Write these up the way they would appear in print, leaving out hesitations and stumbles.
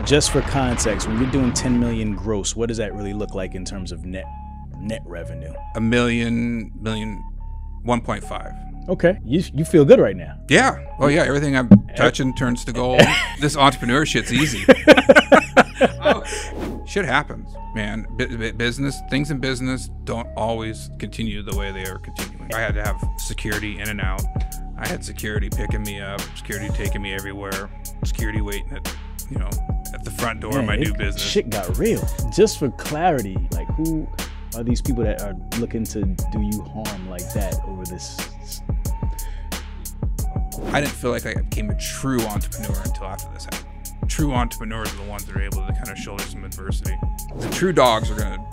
just for context, when you're doing 10 million gross, what does that really look like in terms of net revenue? $1 million, 1.5. Okay, you feel good right now. Yeah. Oh yeah. Everything I'm touching turns to gold. This entrepreneur shit's easy. Shit happens, man. Things in business don't always continue the way they are continuing. I had to have security in and out. I had security picking me up, security taking me everywhere, security waiting at, at the front door of my new business. Shit got real. Just for clarity, like, who are these people that are looking to do you harm like that over this? I didn't feel like I became a true entrepreneur until after this happened. True entrepreneurs are the ones that are able to kind of shoulder some adversity. The true dogs are going to,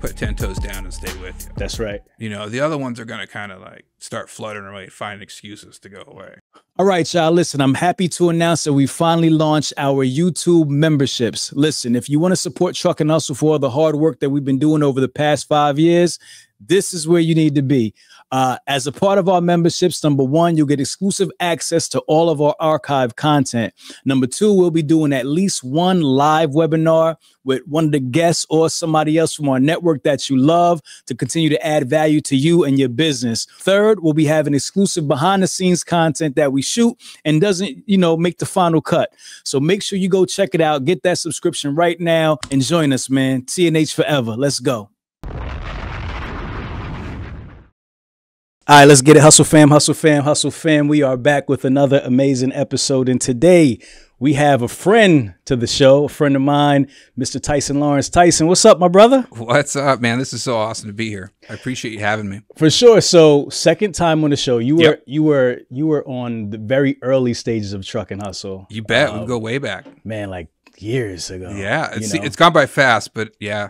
put 10 toes down and stay with you. That's right. The other ones are going to kind of like start fluttering away, find excuses to go away. All right, y'all, listen, I'm happy to announce that we finally launched our YouTube memberships. Listen, if you want to support Truck and Hustle for all the hard work that we've been doing over the past 5 years, this is where you need to be. As a part of our memberships, number one, you'll get exclusive access to all of our archive content. Number two, we'll be doing at least one live webinar with one of the guests or somebody else from our network that you love to continue to add value to you and your business. Third, we'll be having exclusive behind the scenes content that we shoot and doesn't, make the final cut. So make sure you go check it out. Get that subscription right now and join us, man. TNH forever. Let's go. All right, let's get it. Hustle fam, hustle fam, hustle fam. We are back with another amazing episode. And today we have a friend to the show, a friend of mine, Mr. Tyson Lawrence. Tyson, what's up, my brother? What's up, man? This is so awesome to be here. I appreciate you having me. For sure. So second time on the show, you were on the very early stages of Truck and Hustle. You bet. We go way back. Man, like years ago. Yeah. It's gone by fast, but yeah,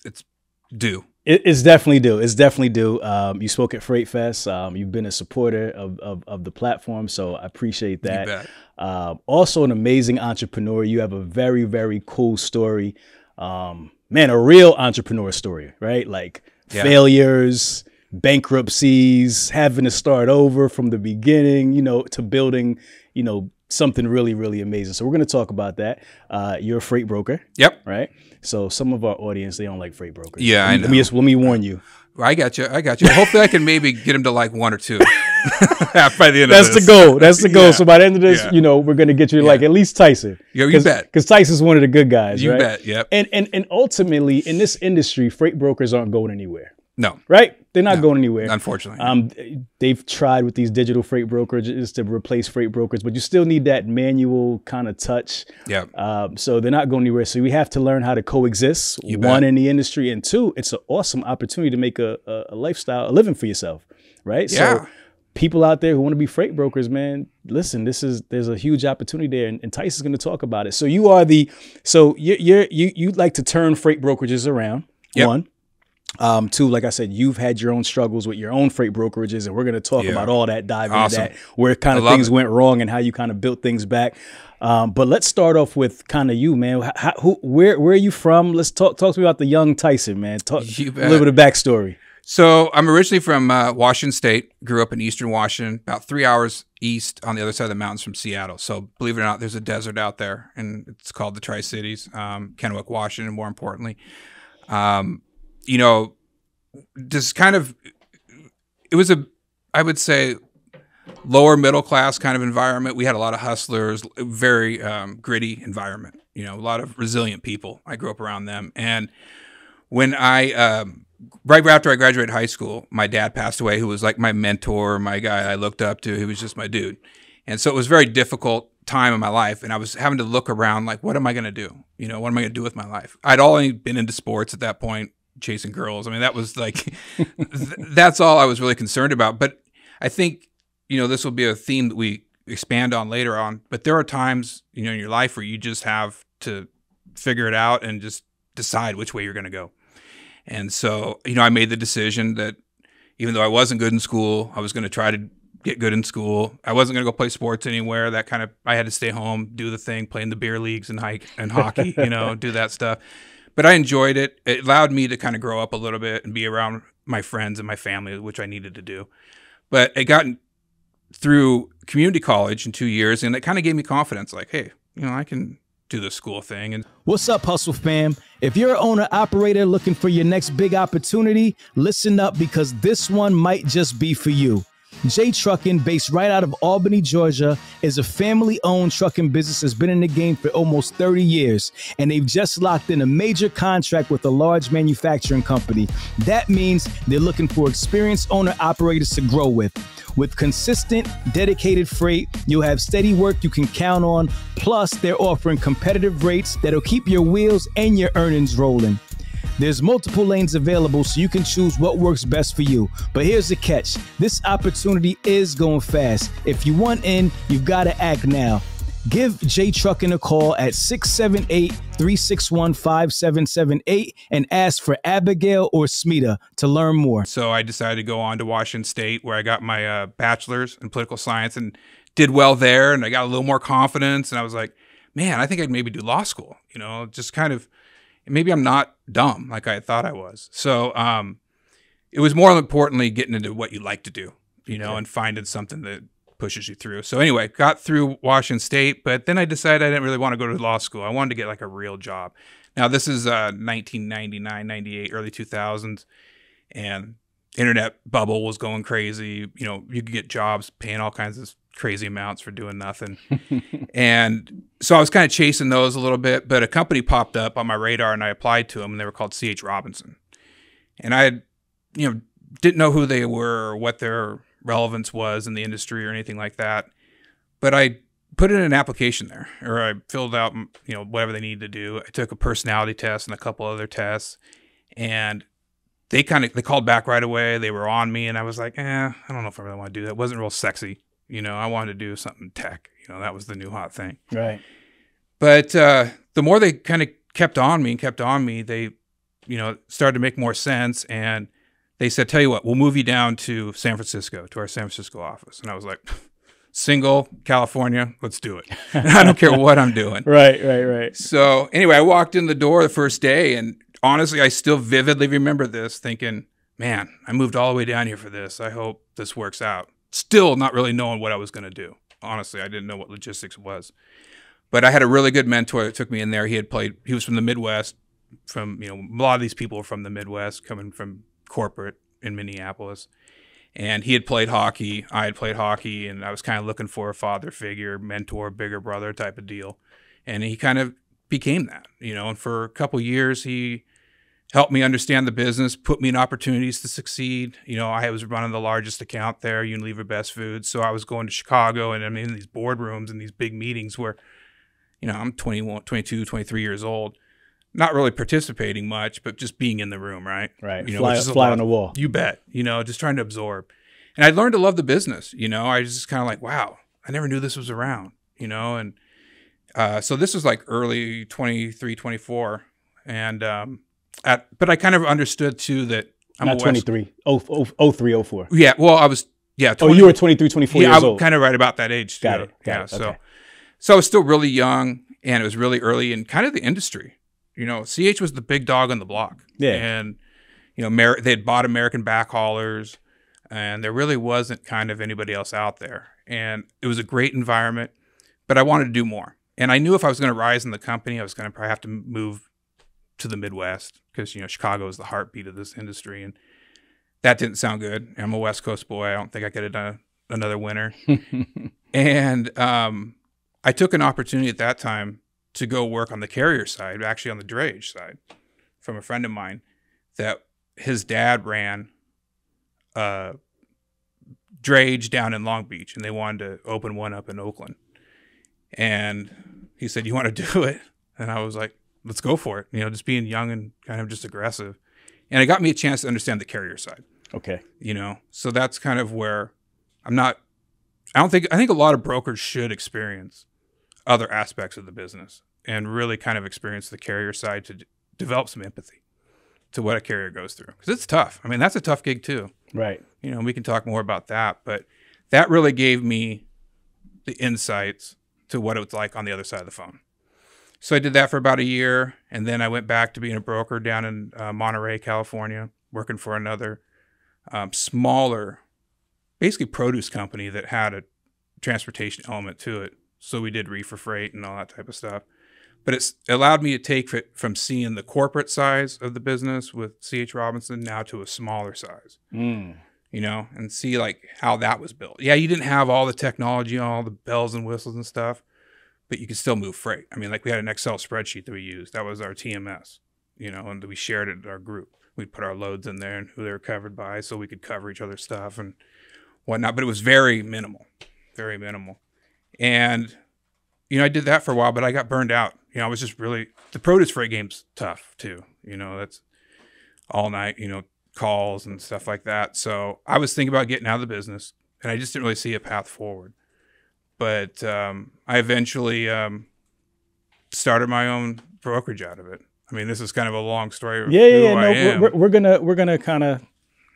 it's due. It's definitely due. It's definitely due. You spoke at Freight Fest. You've been a supporter of the platform, so I appreciate that. You bet. Also an amazing entrepreneur. You have a very, very cool story. Man, a real entrepreneur story, right? Like failures, bankruptcies, having to start over from the beginning, to building, something really, really amazing. So we're going to talk about that. You're a freight broker. Yep. Right. So some of our audience, they don't like freight brokers. Yeah, I know. Let me warn you. I got you. Hopefully I can maybe get them to like one or two by the end of this. That's the goal. That's the goal. Yeah. So by the end of this, we're going to get you to like at least Tyson. Yo, you bet. Because Tyson's one of the good guys, you right? You bet, yep. And ultimately, in this industry, freight brokers aren't going anywhere. No. Right? They're not going anywhere. Unfortunately. They've tried with these digital freight brokerages to replace freight brokers, but you still need that manual kind of touch. Yeah. So they're not going anywhere. So we have to learn how to coexist. One, in the industry, and two, it's an awesome opportunity to make a lifestyle, a living for yourself. Right? Yeah. So people out there who want to be freight brokers, man, listen, there's a huge opportunity there, and Tyson's going to talk about it. So you like to turn freight brokerages around. Yep. One. Two, like I said, you've had your own struggles with your own freight brokerages, and we're going to talk about all that, dive into that, where kind of things went wrong and how you kind of built things back. But let's start off with kind of you, man. Where are you from? Let's talk to me about the young Tyson, man. Talk a little bit of backstory. So I'm originally from Washington State, grew up in Eastern Washington, about 3 hours east on the other side of the mountains from Seattle. So believe it or not, there's a desert out there, and it's called the Tri-Cities, Kennewick, Washington, more importantly. Just kind of, it was I would say, lower middle class kind of environment. We had a lot of hustlers, very gritty environment, a lot of resilient people. I grew up around them. And when right after I graduated high school, my dad passed away, who was like my mentor, my guy I looked up to. He was just my dude. And so it was a very difficult time in my life, and I was having to look around like, what am I going to do? What am I going to do with my life? I'd only been into sports at that point, chasing girls. I mean, that was like, that's all I was really concerned about. But I think, this will be a theme that we expand on later on. But there are times, in your life where you just have to figure it out and just decide which way you're going to go. And so, I made the decision that even though I wasn't good in school, I was going to try to get good in school. I wasn't going to go play sports anywhere. I had to stay home, do the thing, play in the beer leagues and hockey, do that stuff. But I enjoyed it. It allowed me to kind of grow up a little bit and be around my friends and my family, which I needed to do. But it got through community college in 2 years, and it kind of gave me confidence. Like, hey, I can do the school thing. And What's up, Hustle fam? If you're an owner operator looking for your next big opportunity, listen up, because this one might just be for you. J Trucking, based right out of Albany, Georgia, is a family-owned trucking business that's been in the game for almost 30 years, and they've just locked in a major contract with a large manufacturing company. That means they're looking for experienced owner-operators to grow with. With consistent, dedicated freight, you'll have steady work you can count on, plus they're offering competitive rates that'll keep your wheels and your earnings rolling. There's multiple lanes available, so you can choose what works best for you. But here's the catch. This opportunity is going fast. If you want in, you've got to act now. Give J Trucking a call at 678-361-5778 and ask for Abigail or Smita to learn more. so I decided to go on to Washington State, where I got my bachelor's in political science and did well there. And I got a little more confidence. And I was like, man, I think I'd maybe do law school, you know, just kind of, maybe I'm not dumb like I thought I was. So it was more importantly getting into what you like to do, you know, and finding something that pushes you through. So anyway, got through Washington State, but then I decided I didn't really want to go to law school. I wanted to get like a real job. Now this is 1999, 98, early 2000s, and internet bubble was going crazy. You know, you could get jobs paying all kinds of crazy amounts for doing nothing. And so I was kind of chasing those a little bit, but a company popped up on my radar and I applied to them, and they were called C.H. Robinson. And I had, you know, didn't know who they were or what their relevance was in the industry or anything like that. But I put in an application there, or I filled out, you know, whatever they needed to do. I took a personality test and a couple other tests, and they called back right away. They were on me, and I was like, I don't know if I really want to do that. It wasn't real sexy. You know, I wanted to do something tech. You know, that was the new hot thing. Right. But the more they kind of kept on me, they, you know, started to make more sense. And they said, tell you what, we'll move you down to San Francisco, to our San Francisco office. And I was like, single, California, let's do it. I don't care what I'm doing. Right. So anyway, I walked in the door the first day, and honestly, I still vividly remember this, thinking, man, I moved all the way down here for this. I hope this works out. Still not really knowing what I was going to do. Honestly, I didn't know what logistics was. But I had a really good mentor that took me in there. He was from the Midwest, you know, a lot of these people were from the Midwest, coming from corporate in Minneapolis. And he had played hockey. I had played hockey, and I was kind of looking for a father figure, mentor, bigger brother type of deal. And he kind of became that, you know, and for a couple of years, he helped me understand the business, put me in opportunities to succeed. You know, I was running the largest account there, Unilever Best Foods. So I was going to Chicago, and I'm in these boardrooms and these big meetings where, you know, I'm 21, 22, 23 years old, not really participating much, but just being in the room, right? Right. You know, Fly on the wall. You bet. You know, just trying to absorb. And I learned to love the business. You know, I was just kind of like, wow, I never knew this was around, you know? And so this was like early 23, 24. And, but I kind of understood too that I'm not 23, 03, 04. Yeah. Well, I was, 20, you were 23, 24 years old. I'm kind of right about that age. Got it. Okay. So I was still really young, and it was really early in kind of the industry. You know, CH was the big dog on the block. Yeah. And, you know, they had bought American backhaulers, and there really wasn't kind of anybody else out there. And it was a great environment, but I wanted to do more. And I knew if I was going to rise in the company, I was going to probably have to move to the Midwest, because, you know, Chicago is the heartbeat of this industry. And that didn't sound good. I'm a West Coast boy. I don't think I could have done another winter. And I took an opportunity at that time to go work on the carrier side, actually on the drayage side, from a friend of mine that his dad ran drayage down in Long Beach, and they wanted to open one up in Oakland. And he said, you want to do it? And I was like, let's go for it. You know, just being young and kind of just aggressive. And it got me a chance to understand the carrier side. Okay. You know, so that's kind of where I think a lot of brokers should experience other aspects of the business and really kind of experience the carrier side to develop some empathy to what a carrier goes through. Because it's tough. I mean, that's a tough gig too. Right. You know, we can talk more about that, but that really gave me the insights to what it was like on the other side of the phone. So I did that for about a year, and then I went back to being a broker down in Monterey, California, working for another smaller, basically produce company that had a transportation element to it. So we did reefer freight and all that type of stuff. but it's allowed me to take it from seeing the corporate size of the business with C.H. Robinson now to a smaller size, you know, and see like how that was built. Yeah, you didn't have all the technology, all the bells and whistles and stuff, but you could still move freight. I mean, like we had an Excel spreadsheet that we used. That was our TMS, you know, and we shared it in our group. We'd put our loads in there and who they were covered by so we could cover each other's stuff and whatnot. But it was very minimal, very minimal. And, you know, I did that for a while, but I got burned out. You know, I was just really, the produce freight game's tough too. You know, that's all night, you know, calls and stuff like that. So I was thinking about getting out of the business and I just didn't really see a path forward. But I eventually started my own brokerage out of it. I mean, this is kind of a long story. We're gonna kind of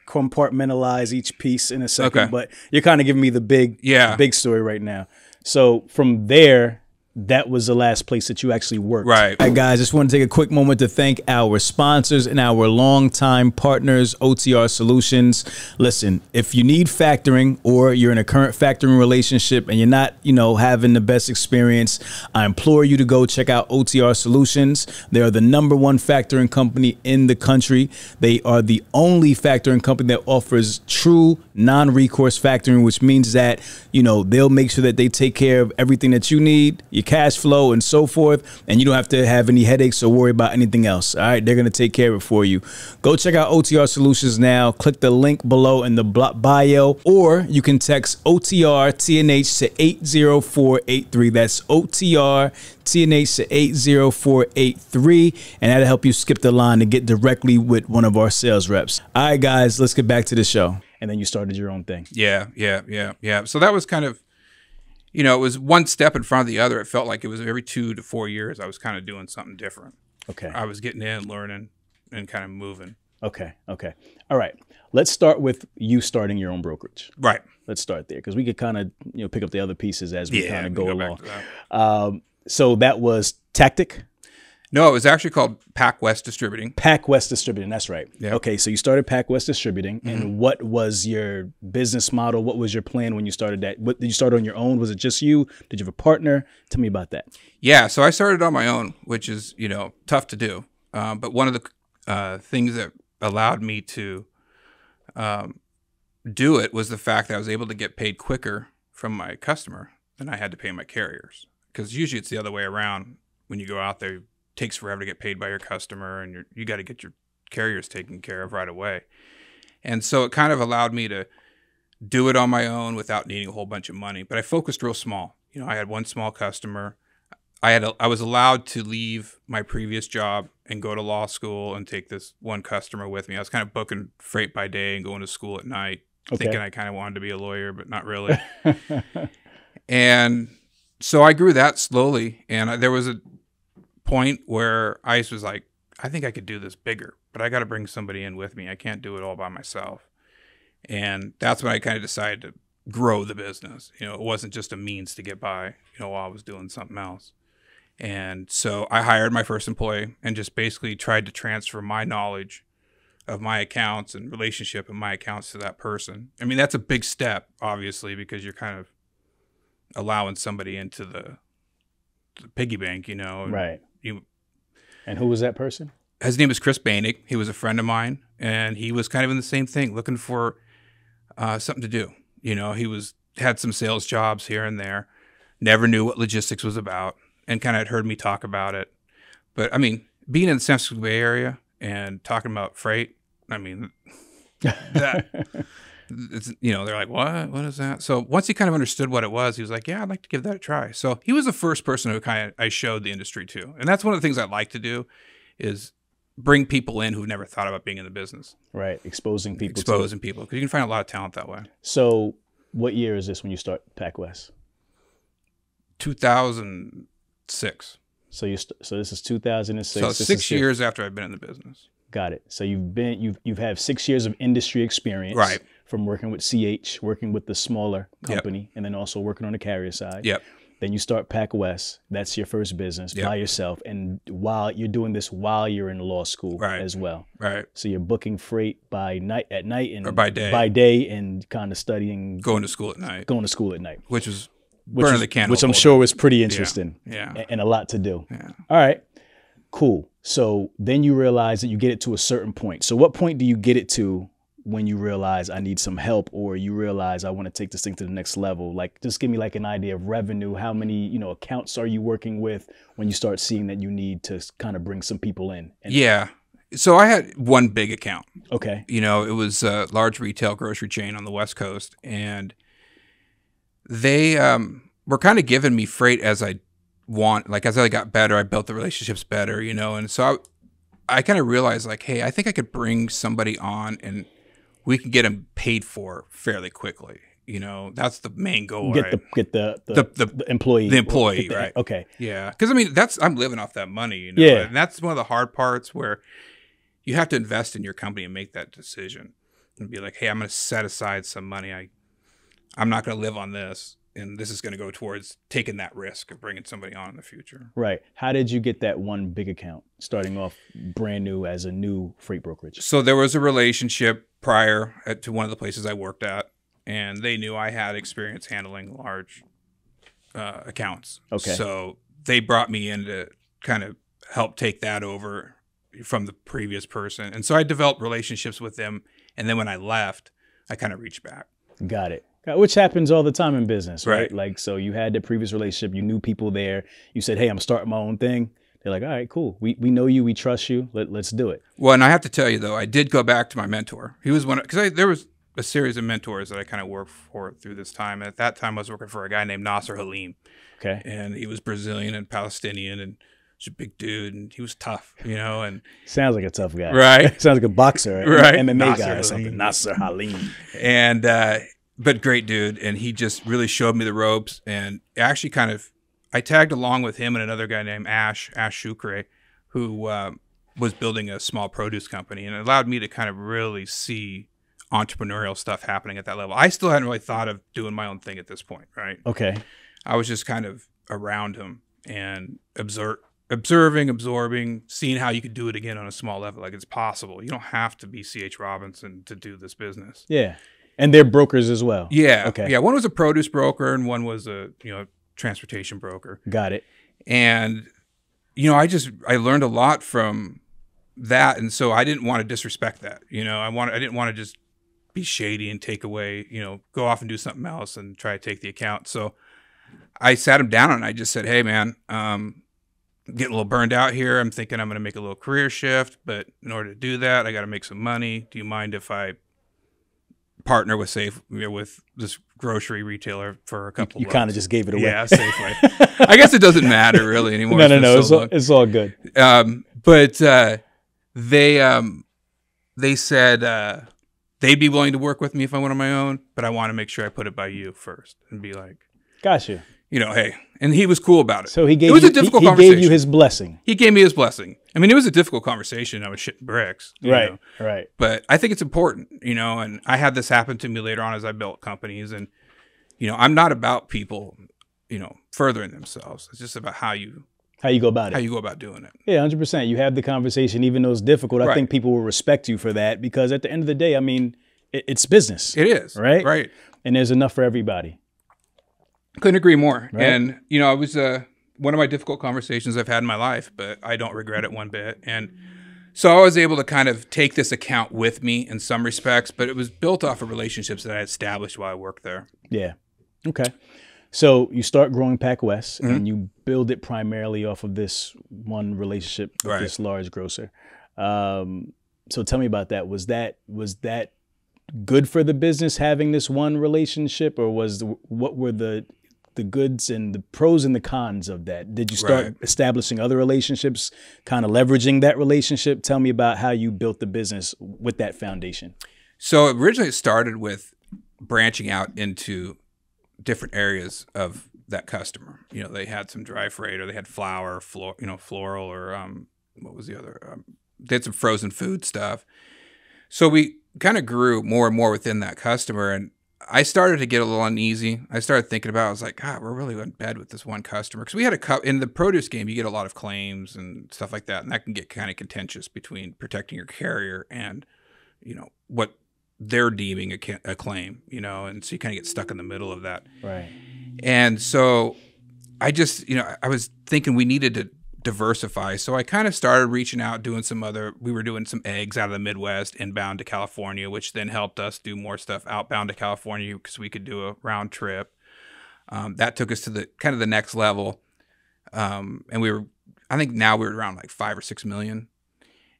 compartmentalize each piece in a second, Okay. but you're kind of giving me the big story right now. So from there, that was the last place that you actually worked. Right. All right, guys, just want to take a quick moment to thank our sponsors and our longtime partners, OTR Solutions. Listen, if you need factoring or you're in a current factoring relationship and you're not, you know, having the best experience, I implore you to go check out OTR Solutions. They are the #1 factoring company in the country. They are the only factoring company that offers true non-recourse factoring, which means that, you know, they'll make sure that they take care of everything that you need, your cash flow and so forth, and you don't have to have any headaches or worry about anything else. All right, they're going to take care of it for you. Go check out OTR Solutions now. Click the link below in the bio, or you can text OTRTNH to 80483. That's OTRTNH to 80483, and that'll help you skip the line to get directly with one of our sales reps. All right, guys, let's get back to the show. And then you started your own thing. Yeah. So that was kind of, you know, it was one step in front of the other. It felt like it was every 2 to 4 years I was kind of doing something different. Okay. I was getting in, learning, and kind of moving. Okay. All right. Let's start with you starting your own brokerage. Right. Let's start there because we could kind of, you know, pick up the other pieces as we kind of go along. Back to that. So that was Tactic? No, it was actually called Pac West Distributing. Pac West Distributing, that's right. Yep. Okay, so you started Pac West Distributing, and what was your business model? What was your plan when you started that? What, did you start on your own? Was it just you? Did you have a partner? Tell me about that. Yeah, so I started on my own, which is, you know, tough to do. But one of the things that allowed me to do it was the fact that I was able to get paid quicker from my customer than I had to pay my carriers. Because usually it's the other way around. When you go out there, takes forever to get paid by your customer, and you got to get your carriers taken care of right away. And so it kind of allowed me to do it on my own without needing a whole bunch of money. But I focused real small. You know, I had one small customer. I was allowed to leave my previous job and go to law school and take this one customer with me. I was kind of booking freight by day and going to school at night, thinking I kind of wanted to be a lawyer, but not really. And so I grew that slowly. And there was a point where I was like, I think I could do this bigger, but I got to bring somebody in with me. I can't do it all by myself. And that's when I kind of decided to grow the business. You know, it wasn't just a means to get by, you know, while I was doing something else. And so I hired my first employee and just basically tried to transfer my knowledge of my accounts and relationship of my accounts to that person. I mean, that's a big step, obviously, because you're kind of allowing somebody into the piggy bank, you know. Right. And who was that person? His name is Chris Banig. He was a friend of mine, and he was kind of in the same thing, looking for something to do. You know, had some sales jobs here and there, never knew what logistics was about, and kind of had heard me talk about it. But I mean, being in the San Francisco Bay Area and talking about freight, I mean, it's, you know, they're like, what is that? So once he kind of understood what it was, he was like, yeah, I'd like to give that a try. So he was the first person who I showed the industry to. And that's one of the things I like to do is bring people in who've never thought about being in the business. Right. Exposing people. Because you can find a lot of talent that way. So what year is this when you start Pac West? 2006. So this is 2006. So 6 years after I've been in the business. Got it. So you've had 6 years of industry experience. Right. From working with CH, working with the smaller company, and then also working on the carrier side. Yep. Then you start Pac West. That's your first business by yourself. And while you're doing this while you're in law school as well. Right. So you're booking freight at night and or by day. By day and kind of studying. Going to school at night. Going to school at night. Which was burning the candle, which I'm sure was pretty interesting. Yeah. And a lot to do. Yeah. All right, cool. So then you realize that you get it to a certain point. So what point do you get it to when you realize I need some help, or you realize I want to take this thing to the next level? Like, just give me like an idea of revenue. How many, you know, accounts are you working with when you start seeing that you need to kind of bring some people in? Yeah. So I had one big account. Okay. You know, it was a large retail grocery chain on the West Coast, and they were kind of giving me freight as I want. Like, as I got better, I built the relationships better, you know, and so I kind of realized, like, hey, I think I could bring somebody on and we can get them paid for fairly quickly. You know, that's the main goal. Get right? the employee. The employee, right? Okay. Yeah, because I mean, I'm living off that money. You know? Yeah, and that's one of the hard parts where you have to invest in your company and make that decision and be like, hey, I'm going to set aside some money. I'm not going to live on this, and this is going to go towards taking that risk of bringing somebody on in the future. Right. How did you get that one big account starting off brand new as a new freight brokerage? So there was a relationship prior to one of the places I worked at, and they knew I had experience handling large accounts. Okay. So they brought me in to kind of help take that over from the previous person. And so I developed relationships with them. And then when I left, I kind of reached back. Got it. Which happens all the time in business, right? Right. Like, so you had the previous relationship, you knew people there. You said, hey, I'm starting my own thing. They're like, all right, cool. We know you. We trust you. Let's do it. Well, and I have to tell you, though, I did go back to my mentor. He was one, because there was a series of mentors that I kind of worked for through this time. At that time, I was working for a guy named Nasser Halim. Okay. And he was Brazilian and Palestinian, and he was a big dude, and he was tough, you know. And sounds like a tough guy. Right. Sounds like a boxer, right? MMA Nasser guy or Halim. something. Nasser Halim. And, but great dude. And he just really showed me the ropes. And actually I tagged along with him and another guy named Ash Shukre, who was building a small produce company. And it allowed me to kind of really see entrepreneurial stuff happening at that level. I still hadn't really thought of doing my own thing at this point, right? Okay. I was just kind of around him and observing, absorbing, seeing how you could do it again on a small level. Like, it's possible. You don't have to be C.H. Robinson to do this business. Yeah. And they're brokers as well. Yeah. Okay. Yeah. One was a produce broker and one was a, transportation broker. Got it. And, I learned a lot from that. And so I didn't want to disrespect that. I didn't want to just be shady and take away, go off and do something else and try to take the account. So I sat him down and I just said, hey, man, I'm getting a little burned out here. I'm thinking I'm going to make a little career shift, but in order to do that, I got to make some money. Do you mind if I partner with with this grocery retailer for a couple? You kind of just gave it away. Yeah, Safeway. I guess it doesn't matter really anymore. No. It's all good. But they said they'd be willing to work with me if I went on my own, but I want to make sure I put it by you first and be like, gotcha. Hey, and he was cool about it. So it was a difficult conversation. He gave you his blessing. He gave me his blessing. I mean, it was a difficult conversation. I was shitting bricks. Right. Right. But I think it's important, and I had this happen to me later on as I built companies. And, I'm not about people, furthering themselves. It's just about how you go about it. How you go about doing it. Yeah, 100%. You have the conversation, even though it's difficult. Right. I think people will respect you for that because at the end of the day, I mean, it's business. It is. Right? Right. And there's enough for everybody. Couldn't agree more. Right. And, it was one of my difficult conversations I've had in my life, but I don't regret it one bit. And so I was able to kind of take this account with me in some respects, but it was built off of relationships that I established while I worked there. Yeah. Okay. So you start growing Pac West Mm-hmm. and you build it primarily off of this one relationship with Right. this large grocer. So tell me about that. Was that good for the business having this one relationship, or what were the goods and the pros and the cons of that? Did you start Right. establishing other relationships, kind of leveraging that relationship? Tell me about how you built the business with that foundation. So originally it started with branching out into different areas of that customer. They had some dry freight, or they had flour, floral, or what was the other? They had some frozen food stuff. So we kind of grew more and more within that customer, and I started to get a little uneasy. I started thinking about, I was like, God, we're really in bed with this one customer. Because we had in the produce game, you get a lot of claims and stuff like that. And that can get kind of contentious between protecting your carrier and, what they're deeming a claim, and so you kind of get stuck in the middle of that. Right. And so I just, I was thinking we needed to diversify. So I kind of started reaching out, we were doing some eggs out of the Midwest inbound to California, which then helped us do more stuff outbound to California because we could do a round trip. That took us to the kind of the next level. And I think now we're around like 5 or 6 million.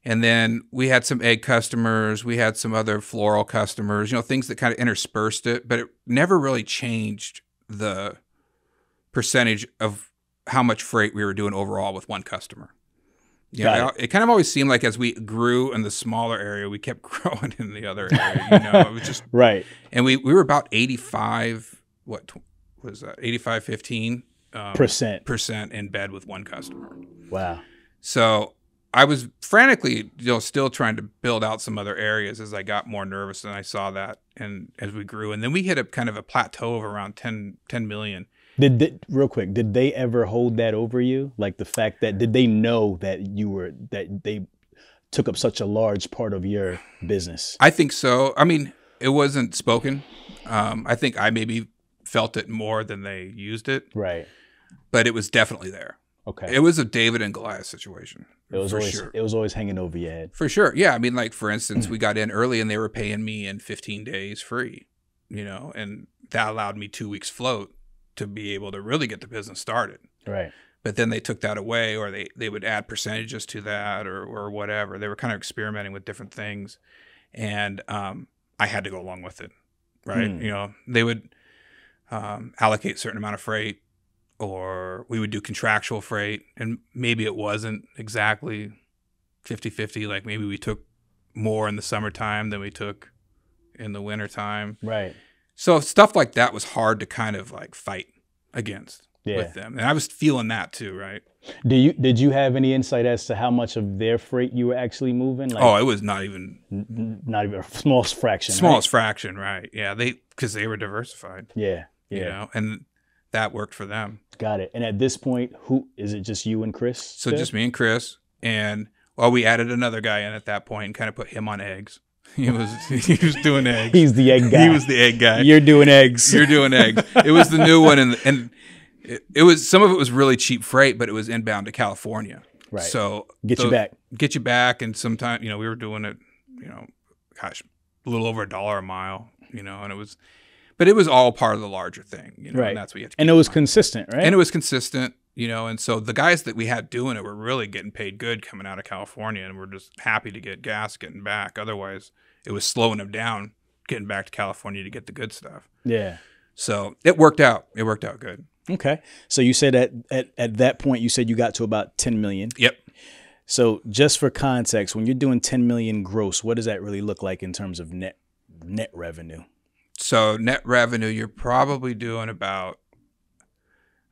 And then we had some egg customers. We had some other floral customers, things that kind of interspersed it, but it never really changed the percentage of how much freight we were doing overall with one customer. It kind of always seemed like as we grew in the smaller area, we kept growing in the other area. It was just right. And we were about 85, what was that? 85, 15 percent in bed with one customer. Wow. So I was frantically, still trying to build out some other areas as I got more nervous, and I saw that, and as we grew, and then we hit a kind of a plateau of around 10 million. Real quick, did they ever hold that over you? Like the fact that, did they know that that they took up such a large part of your business? I think so. I mean, it wasn't spoken. I think I maybe felt it more than they used it. Right. But it was definitely there. Okay. It was a David and Goliath situation. It was always hanging over your head. For sure. Yeah. I mean, like, for instance, we got in early and they were paying me in 15 days free, and that allowed me 2 weeks float to be able to really get the business started. Right. But then they took that away, or they would add percentages to that or whatever. They were kind of experimenting with different things. And I had to go along with it. Right. They would allocate a certain amount of freight, or we would do contractual freight, and maybe it wasn't exactly 50-50. Like maybe we took more in the summertime than we took in the wintertime. Right. So stuff like that was hard to kind of like fight against with them. And I was feeling that too, right? Did you have any insight as to how much of their freight you were actually moving? Like, it was not even a smallest fraction. Smallest fraction, right? Yeah, because they were diversified. Yeah. And that worked for them. Got it. And at this point, who is it? Just you and Chris? So just me and Chris, and we added another guy in at that point and kind of put him on eggs. He was doing eggs. He's the egg guy. He was the egg guy. You're doing eggs. You're doing eggs. It was the new one, and it was, some of it was really cheap freight, but it was inbound to California. Right. So get you back, and sometimes we were doing it, a little over $1 a mile, and it was. But it was all part of the larger thing, right? And that's what you have to keep and it was consistent, right? And it was consistent, and so the guys that we had doing it were really getting paid good coming out of California, and we're just happy to get gas getting back. Otherwise, it was slowing them down getting back to California to get the good stuff. Yeah. So it worked out. It worked out good. Okay. So you said at that point, you said you got to about 10 million. Yep. So just for context, when you're doing 10 million gross, what does that really look like in terms of net revenue? So net revenue, you're probably doing about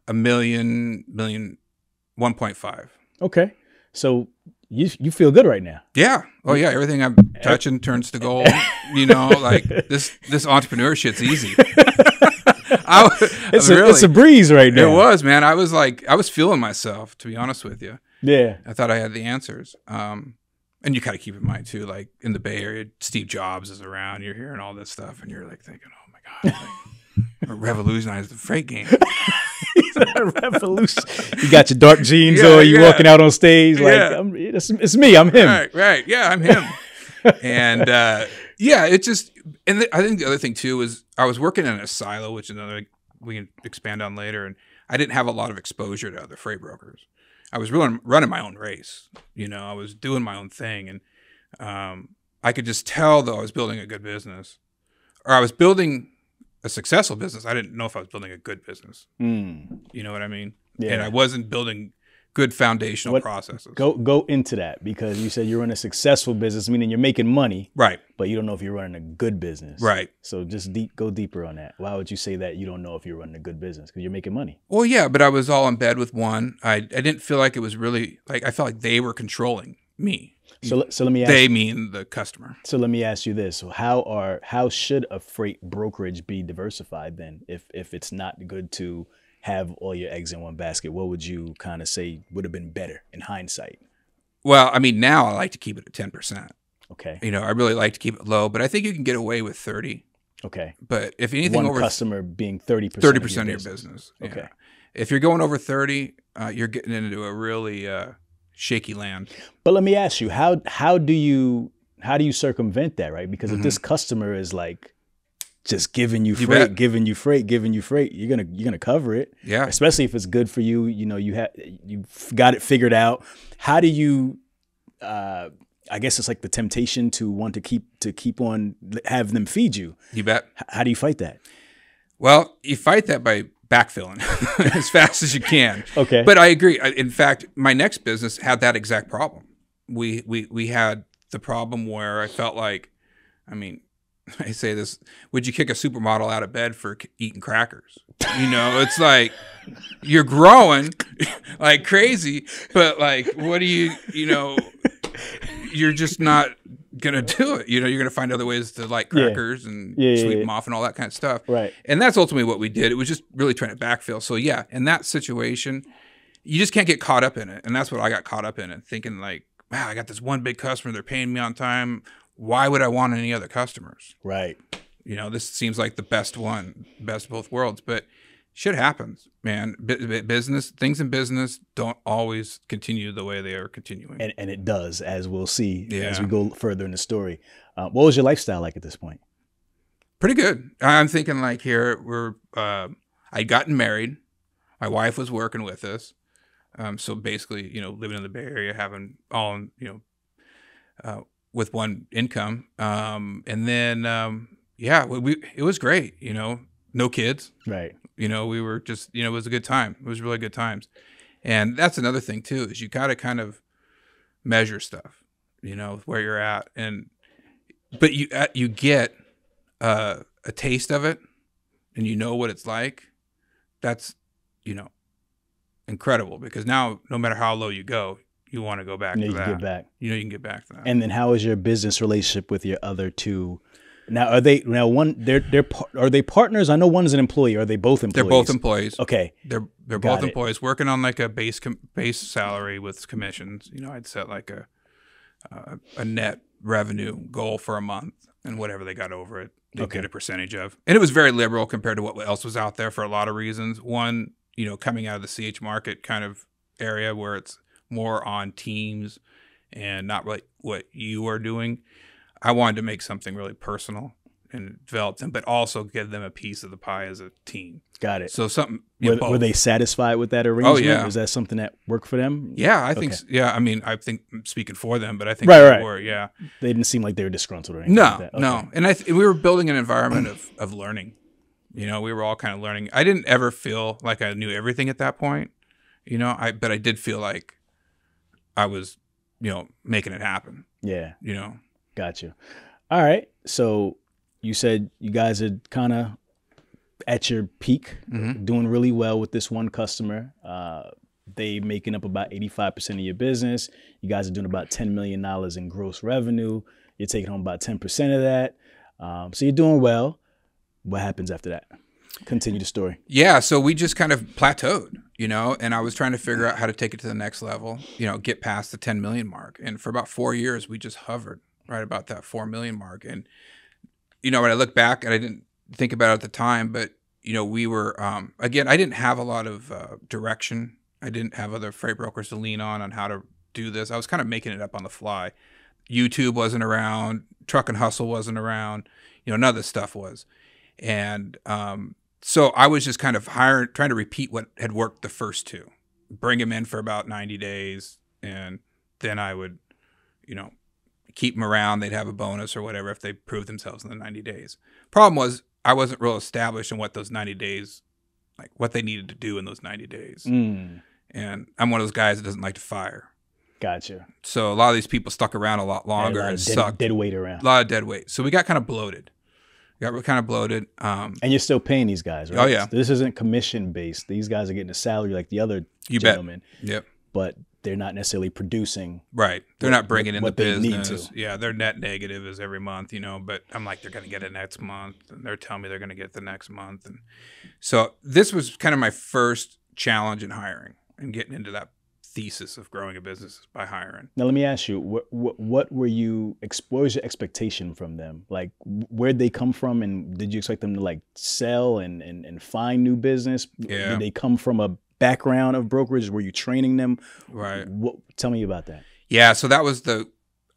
$1 million, 1.5. Okay. So you feel good right now. Yeah. Oh yeah. Everything I'm touching turns to gold. Like this entrepreneur shit's easy. It's a breeze right now. It was, man. I was feeling myself, to be honest with you. Yeah. I thought I had the answers. And you kind of keep in mind too, like in the Bay Area, Steve Jobs is around. You're hearing all this stuff, and you're like thinking, "Oh my God, we're revolutionized the freight game." Revolution. You got your dark jeans on. You walking out on stage like, it's me. I'm him. Right. Yeah, I'm him. And it just. And I think the other thing too is I was working in a silo, which is another we can expand on later, and I didn't have a lot of exposure to other freight brokers. I was really running my own race, I was doing my own thing. And I could just tell, though, I was building a good business, or I was building a successful business. I didn't know if I was building a good business. You know what I mean? Yeah. And I wasn't building good foundational processes. Go into that, because you said you're running a successful business, meaning you're making money. Right. But you don't know if you're running a good business. Right. So just go deeper on that. Why would you say that you don't know if you're running a good business? Because you're making money. Well, yeah, but I was all in bed with one. I didn't feel like it was really, like, I felt like they were controlling me. So let me ask they mean the customer. So let me ask you this. So how should a freight brokerage be diversified then, if it's not good to have all your eggs in one basket? What would you kind of say would have been better in hindsight? Well, I mean, now I like to keep it at 10%. Okay. I really like to keep it low, but I think you can get away with 30. Okay. But if anything, one over customer being 30% of your business. Okay. Yeah. If you're going over 30, you're getting into a really shaky land. But let me ask you, how do you circumvent that, right? Because if this customer is like just giving you freight, you're gonna cover it. Yeah. Especially if it's good for you. You know, you've got it figured out. How do you? I guess it's like the temptation to want to keep on have them feed you. You bet. How do you fight that? Well, you fight that by backfilling as fast as you can. Okay. But I agree. In fact, my next business had that exact problem. We had the problem where I felt like, I mean, I say this, would you kick a supermodel out of bed for eating crackers? You know, it's like you're growing like crazy, but like, what do you know, you're just not going to do it. You know, you're going to find other ways to like crackers and sweep them off and all that kind of stuff. Right. And that's ultimately what we did. It was just really trying to backfill. So yeah, in that situation, you just can't get caught up in it. And that's what I got caught up in it, thinking like, wow, I got this one big customer. They're paying me on time. Why would I want any other customers? Right. You know, this seems like the best one, best of both worlds, but shit happens, man. Things in business don't always continue the way they are continuing. And it does, as we'll see as we go further in the story. What was your lifestyle like at this point? Pretty good. I'm thinking like here, I'd gotten married. My wife was working with us. So basically, you know, living in the Bay Area, having all, you know, with one income. And then, it was great, you know, no kids. Right. You know, we were just, you know, it was a good time. It was really good times. And that's another thing too, is you got to kind of measure stuff, you know, where you're at. But you get a taste of it and you know what it's like. That's, you know, incredible, because now no matter how low you go, you want to go back to that. Get back. You know, you can get back to that. And then how is your business relationship with your other two? Now, are they partners? I know one's an employee. Are they both employees? They're both employees. Okay. They're both employees working on like a base salary with commissions. You know, I'd set like a net revenue goal for a month, and whatever they got over it, they'd get a percentage of. And it was very liberal compared to what else was out there for a lot of reasons. One, you know, coming out of the CH market kind of area where it's more on teams and not really what you are doing. I wanted to make something really personal and develop them, but also give them a piece of the pie as a team. Got it. So something. Were they satisfied with that arrangement? Oh, yeah. Was that something that worked for them? Yeah, I think. Yeah, I mean, I think I'm speaking for them, but I think they were. Yeah, they didn't seem like they were disgruntled or anything. No, like that. Okay. No. And we were building an environment of learning. You know, we were all kind of learning. I didn't ever feel like I knew everything at that point. You know, but I did feel like I was, you know, making it happen. Yeah. You know. Gotcha. All right. So you said you guys are kind of at your peak, doing really well with this one customer. They making up about 85% of your business. You guys are doing about $10 million in gross revenue. You're taking home about 10% of that. So you're doing well. What happens after that? Continue the story. Yeah. So we just kind of plateaued, you know, and I was trying to figure out how to take it to the next level, you know, get past the 10 million mark. And for about 4 years, we just hovered right about that 4 million mark. And, you know, when I look back, and I didn't think about it at the time, but, you know, we were, again, I didn't have a lot of direction. I didn't have other freight brokers to lean on how to do this. I was kind of making it up on the fly. YouTube wasn't around. Truck and Hustle wasn't around. You know, none of this stuff was. And so I was just kind of trying to repeat what had worked the first two, bring them in for about 90 days. And then I would, you know, keep them around. They'd have a bonus or whatever if they proved themselves in the 90 days. Problem was I wasn't real established in what those 90 days, like what they needed to do in those 90 days. And I'm one of those guys that doesn't like to fire. Gotcha. So a lot of these people stuck around a lot longer and sucked. Dead weight around. A lot of dead weight. So we got kind of bloated. And you're still paying these guys, right? Oh, yeah. This isn't commission based. These guys are getting a salary like the other gentlemen. Yep. But they're not necessarily producing. Right. They're not bringing in the business. Need to. Yeah. Their net negative is every month, you know, but I'm like, they're going to get it next month. And they're telling me they're going to get the next month. And so this was kind of my first challenge in hiring and getting into that thesis of growing a business by hiring. Now, let me ask you, what were you, what was your expectation from them? Like, where'd they come from? And did you expect them to like sell and find new business? Yeah. Did they come from a background of brokerage? Were you training them? Right. Tell me about that. Yeah. So that was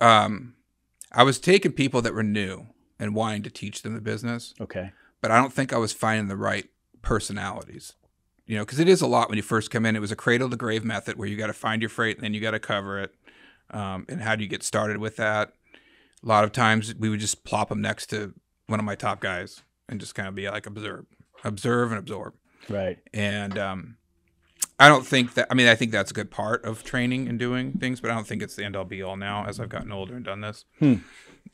I was taking people that were new and wanting to teach them the business. Okay. But I don't think I was finding the right personalities. You know, because it is a lot when you first come in. It was a cradle to grave method where you got to find your freight and then you got to cover it. And how do you get started with that? A lot of times we would just plop them next to one of my top guys and just kind of be like, observe and absorb. Right. And I don't think that, I mean, I think that's a good part of training and doing things, but I don't think it's the end all be all now as I've gotten older and done this.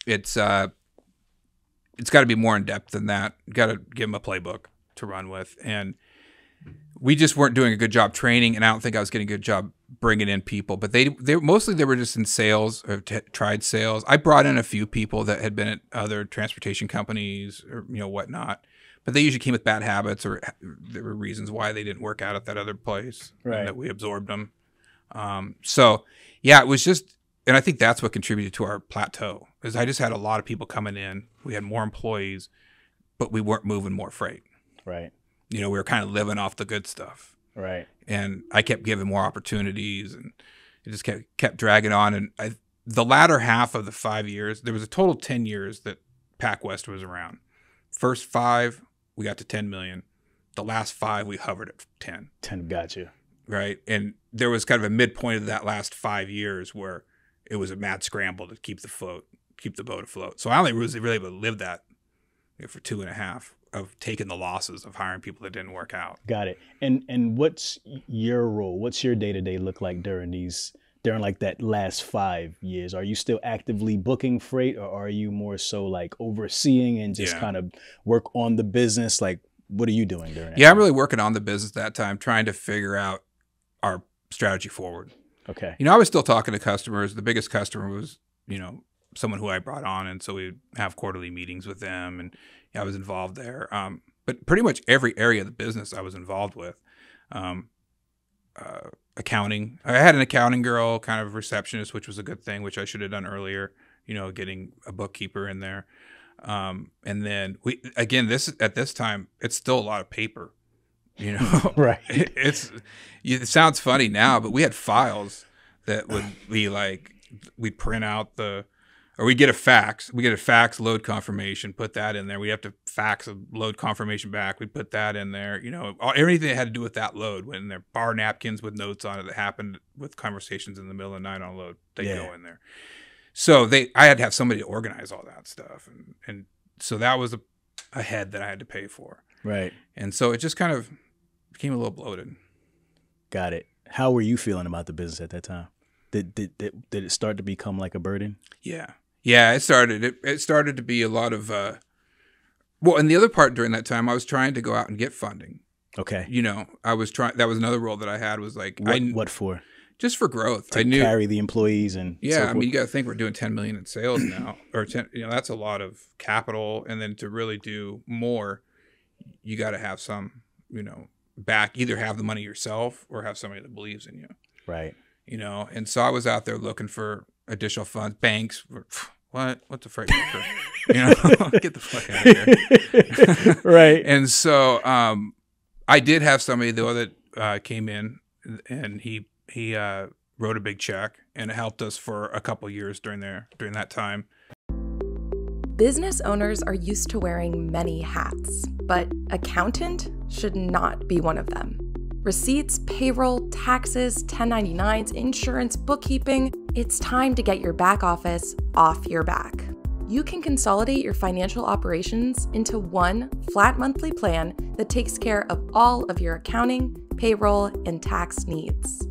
It's got to be more in depth than that. You got to give them a playbook to run with. And we just weren't doing a good job training, and I don't think I was getting a good job bringing in people. But they were just in sales or tried sales. I brought in a few people that had been at other transportation companies or whatnot, but they usually came with bad habits or there were reasons why they didn't work out at that other place. Right. And that we absorbed them. So yeah, it was just, and I think that's what contributed to our plateau. Is I just had a lot of people coming in. We had more employees, but we weren't moving more freight. Right. We were kind of living off the good stuff. Right. And I kept giving more opportunities and it just kept dragging on. And the latter half of the 5 years, there was a total 10 years that PacWest was around. First 5, we got to 10 million. The last 5, we hovered at 10. 10, gotcha. Right. And there was kind of a midpoint of that last 5 years where it was a mad scramble to keep the boat afloat. So I only was really able to live that for 2.5 of taking the losses of hiring people that didn't work out. Got it. And what's your role? What's your day-to-day look like during like that last 5 years? Are you still actively booking freight, or are you more so like overseeing and just kind of work on the business? Like, what are you doing during that time? I'm really working on the business that time, trying to figure out our strategy forward. Okay. I was still talking to customers. The biggest customer was, someone who I brought on. And so we would have quarterly meetings with them and I was involved there. But pretty much every area of the business I was involved with. Accounting. I had an accounting girl, kind of receptionist, which was a good thing, which I should have done earlier, getting a bookkeeper in there. And then at this time, it's still a lot of paper, Right. It sounds funny now, but we had files that would be like, we'd print out or we'd get a fax. We get a fax load confirmation, put that in there. We have to fax a load confirmation back. We'd put that in there. Everything that had to do with that load went in there. Bar napkins with notes on it that happened with conversations in the middle of the night on load. They go in there. So I had to have somebody to organize all that stuff. And so that was a head that I had to pay for. Right. And so it just kind of became a little bloated. Got it. How were you feeling about the business at that time? Did it start to become like a burden? Yeah. Yeah, it started to be a lot of, and the other part during that time, I was trying to go out and get funding. Okay. I was trying, that was another role that I had was like, what for? Just for growth. To carry the employees and yeah, so I forth. mean, you got to think we're doing 10 million in sales now, or 10, that's a lot of capital. And then to really do more, you got to have some, back, either have the money yourself or have somebody that believes in you. Right. And so I was out there looking for additional funds. Banks were, what's a freight broker? Get the fuck out of here. Right. And so I did have somebody though that came in and he wrote a big check and it helped us for a couple years during that time. Business owners are used to wearing many hats, but accountant should not be one of them. Receipts, payroll, taxes, 1099s, insurance, bookkeeping. It's time to get your back office off your back. You can consolidate your financial operations into one flat monthly plan that takes care of all of your accounting, payroll, and tax needs.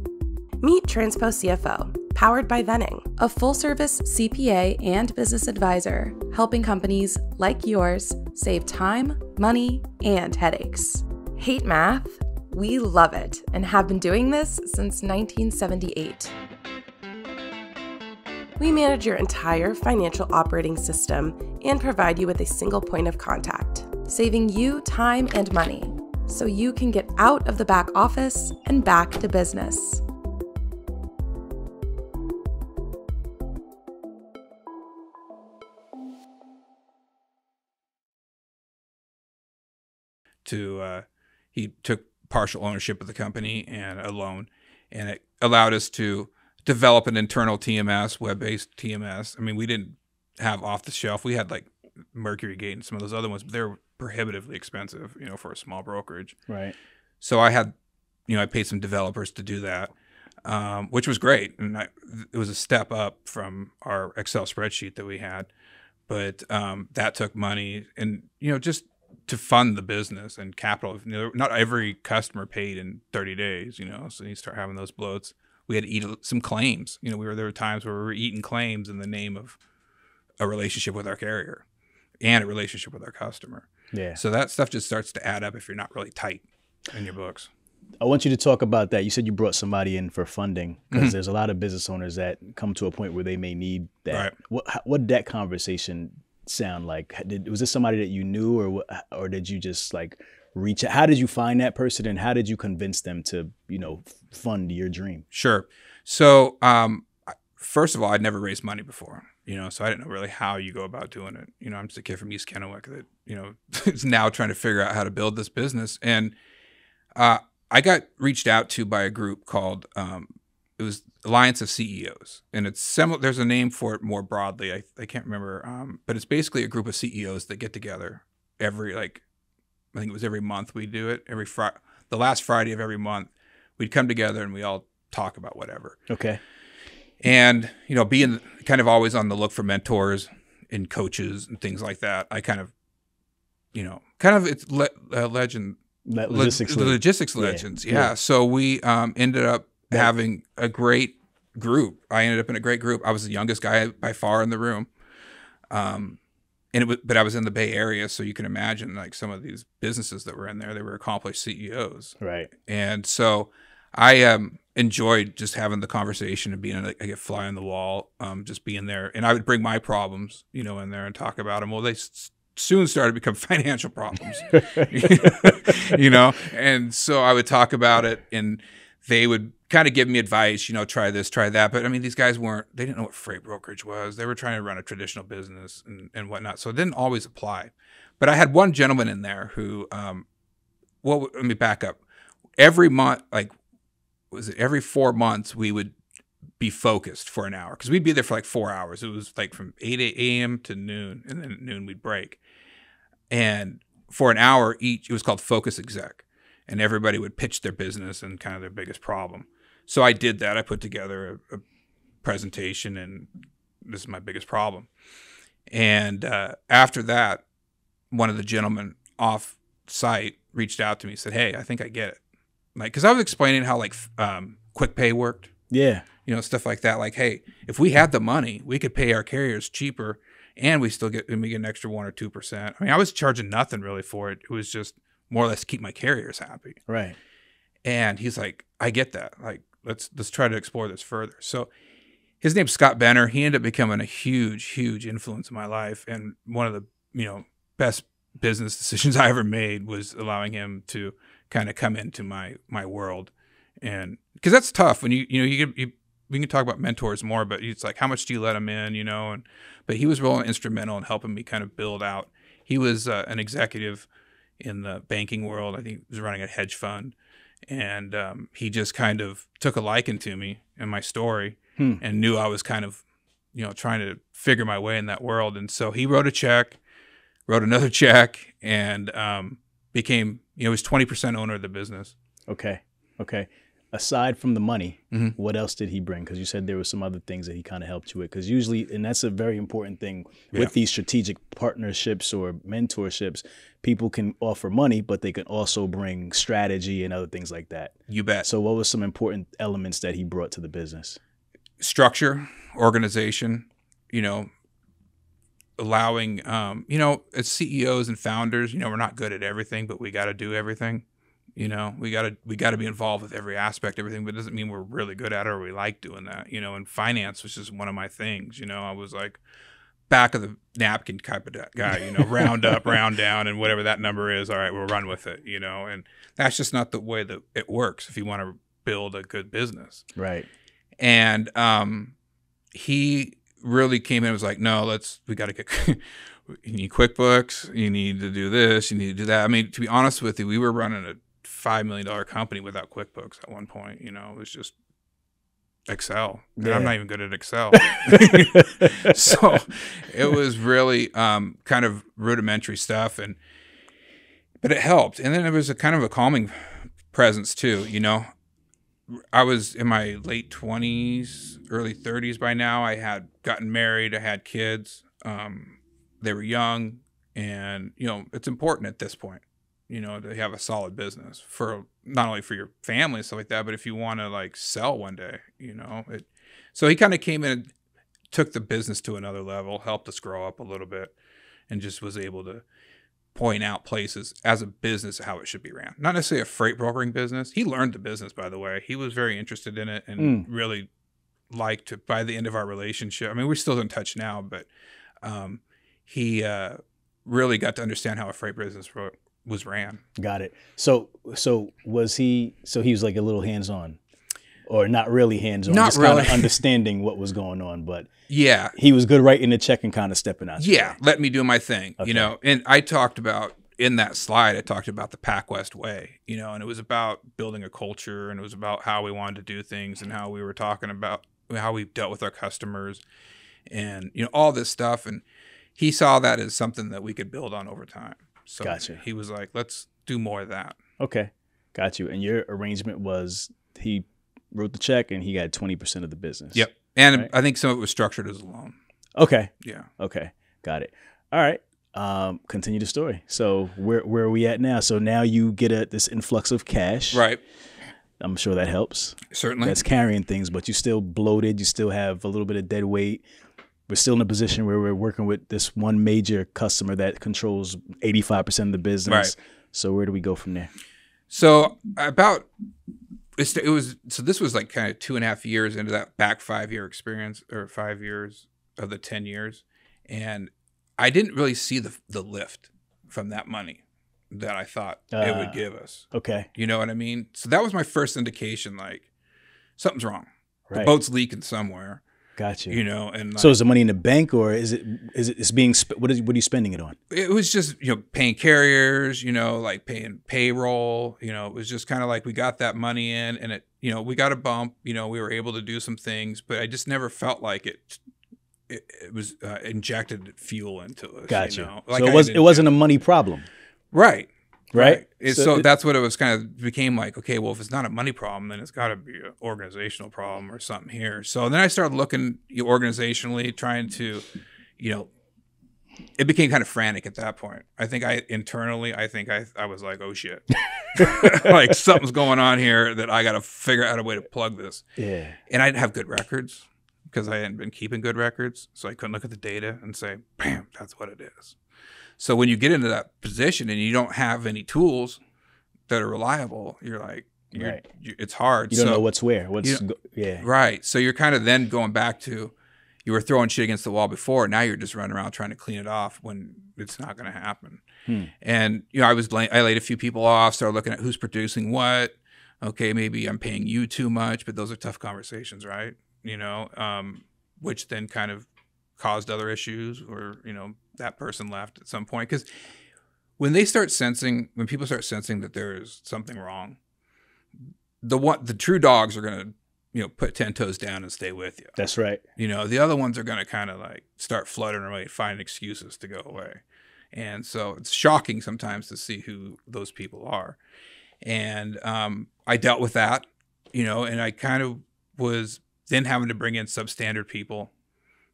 Meet TRANSPOCFO, powered by VENNING, a full-service CPA and business advisor, helping companies like yours save time, money, and headaches. Hate math? We love it and have been doing this since 1978. We manage your entire financial operating system and provide you with a single point of contact, saving you time and money so you can get out of the back office and back to business. he took partial ownership of the company and a loan, and it allowed us to develop an internal TMS, web-based TMS. I mean, we didn't have off the shelf. We had like Mercury Gate and some of those other ones, but they're prohibitively expensive, for a small brokerage. Right. So I had, I paid some developers to do that, which was great. And it was a step up from our Excel spreadsheet that we had, but that took money and, just to fund the business and capital. Not every customer paid in 30 days, so you start having those bloats. We had to eat some claims. There were times where we were eating claims in the name of a relationship with our carrier and a relationship with our customer. Yeah. So that stuff just starts to add up if you're not really tight in your books. I want you to talk about that. You said you brought somebody in for funding because there's a lot of business owners that come to a point where they may need that. Right. What did that conversation sound like? Was this somebody that you knew, or did you just like reach out? How did you find that person, and how did you convince them to, fund your dream? Sure. So, first of all, I'd never raised money before, so I didn't know really how you go about doing it. I'm just a kid from East Kennewick that, is now trying to figure out how to build this business. And I got reached out to by a group called, it was Alliance of CEOs. And it's similar, there's a name for it more broadly. I can't remember, but it's basically a group of CEOs that get together I think it was every month we do it. The last Friday of every month, we'd come together and we all talk about whatever. Okay. And, being kind of always on the look for mentors and coaches and things like that, I kind of, it's legend. Logistics legends. Yeah. So we ended up having a great group. I ended up in a great group. I was the youngest guy by far in the room. But I was in the Bay Area, so you can imagine like some of these businesses that were in there, they were accomplished CEOs. Right. And so I enjoyed just having the conversation and being like a fly on the wall, just being there. And I would bring my problems, in there and talk about them. Well, they soon started to become financial problems, And so I would talk about it and they would kind of give me advice, try this, try that. But I mean, these guys they didn't know what freight brokerage was. They were trying to run a traditional business and whatnot. So it didn't always apply. But I had one gentleman in there who, let me back up. Every month, every 4 months, we would be focused for an hour because we'd be there for like 4 hours. It was like from 8 a.m. to noon, and then at noon we'd break. And for an hour each, it was called Focus Exec. And everybody would pitch their business and kind of their biggest problem. So I did that. I put together a presentation, and this is my biggest problem. And after that, one of the gentlemen off site reached out to me and said, "Hey, I think I get it." Because I was explaining how Quick Pay worked. Yeah. Stuff like that. Like, hey, if we had the money, we could pay our carriers cheaper, and we get an extra 1 or 2%. I mean, I was charging nothing really for it. It was just more or less keep my carriers happy. Right. And he's like, I get that. Like, let's try to explore this further. So his name's Scott Benner. He ended up becoming a huge, huge influence in my life. And one of the, best business decisions I ever made was allowing him to kind of come into my world. And because that's tough when we can talk about mentors more, but it's like, how much do you let them in, but he was really instrumental in helping me kind of build out. He was an executive in the banking world. I think he was running a hedge fund, and he just kind of took a liking to me and my story and knew I was kind of, trying to figure my way in that world. And so he wrote another check, and became, he was 20% owner of the business. Okay. Aside from the money, what else did he bring? Because you said there were some other things that he kind of helped you with. Because usually, and that's a very important thing with these strategic partnerships or mentorships, people can offer money, but they can also bring strategy and other things like that. You bet. So what were some important elements that he brought to the business? Structure, organization, allowing, as CEOs and founders, we're not good at everything, but we got to do everything. We got to be involved with every aspect, everything, but it doesn't mean we're really good at it or we like doing that. And finance was just one of my things. I was like back of the napkin type of guy, round up, round down, and whatever that number is, all right, we'll run with it, and that's just not the way that it works if you want to build a good business. Right. And he really came in and was like, no, we got to get, you need QuickBooks, you need to do this, you need to do that. I mean, to be honest with you, we were running a $5 million company without QuickBooks at one point. You know, it was just Excel. And I'm not even good at Excel. So it was really kind of rudimentary stuff, but it helped. And then there was a kind of a calming presence too, you know. I was in my late 20s, early 30s by now. I had gotten married, I had kids. They were young, and you know, it's important at this point, you know, to have a solid business for not only for your family and stuff like that, but if you want to like sell one day, you know. So he kind of came in and took the business to another level, helped us grow up a little bit, and just was able to point out places as a business how it should be ran. Not necessarily a freight brokering business. He learned the business, by the way. He was very interested in it and really liked it by the end of our relationship. I mean, we're still in touch now, but he really got to understand how a freight business was ran. Got it. So was he? So he was like a little hands-on, or not really hands-on, not just really kind of understanding what was going on. But yeah, he was good writing the check and kind of stepping out. Yeah, let me do my thing. Okay. You know. And I talked about in that slide, I talked about the PacWest way. You know, and it was about building a culture, and it was about how we wanted to do things, and how we were talking about how we dealt with our customers, and you know, all this stuff. And he saw that as something that we could build on over time. So Gotcha. He was like, let's do more of that. Okay. Got you. And your arrangement was he wrote the check and he got 20% of the business. Yep. And right? I think some of it was structured as a loan. Okay. Yeah. Okay. Got it. All right. Continue the story. So where are we at now? So now you get this influx of cash. Right. I'm sure that helps. Certainly. That's carrying things, but you still bloated. You still have a little bit of dead weight. We're still in a position where we're working with this one major customer that controls 85% of the business. Right. So where do we go from there? So this was like kind of 2.5 years into that back 5-year experience, or 5 years of the 10 years. And I didn't really see the lift from that money that I thought it would give us. Okay. You know what I mean? So that was my first indication, like something's wrong. Right. The boat's leaking somewhere. Got you. You know, and like, so is the money in the bank, or is it's being what are you spending it on? it was just, you know, paying carriers, you know, like paying payroll, you know, it was just kind of like we got that money in, and it, you know, we got a bump, you know, we were able to do some things, but I just never felt like it was injected fuel into us. Got you. Know? Like so it wasn't a money problem. Right. Right. So that's what it was, kind of became like, okay, well, if it's not a money problem, then it's got to be an organizational problem or something here. So then I started looking organizationally, trying to, you know, it became kind of frantic at that point. I think I was like, oh shit, like something's going on here that I got to figure out a way to plug this. Yeah. And I didn't have good records because I hadn't been keeping good records. So I couldn't look at the data and say, bam, that's what it is. So when you get into that position and you don't have any tools that are reliable, you're like, right. It's hard. You don't know what's where. Yeah. Right. So you're kind of then going back to, you were throwing shit against the wall before. Now you're just running around trying to clean it off when it's not going to happen. And, you know, I laid a few people off, started looking at who's producing what. Okay, maybe I'm paying you too much, but those are tough conversations, right? You know, which then kind of caused other issues, or, you know, that person left at some point. Because when people start sensing that there is something wrong, the true dogs are going to, you know, put 10 toes down and stay with you. That's right. You know, the other ones are going to kind of like start fluttering away, find excuses to go away. And so it's shocking sometimes to see who those people are. And I dealt with that, you know, and I kind of was then having to bring in substandard people.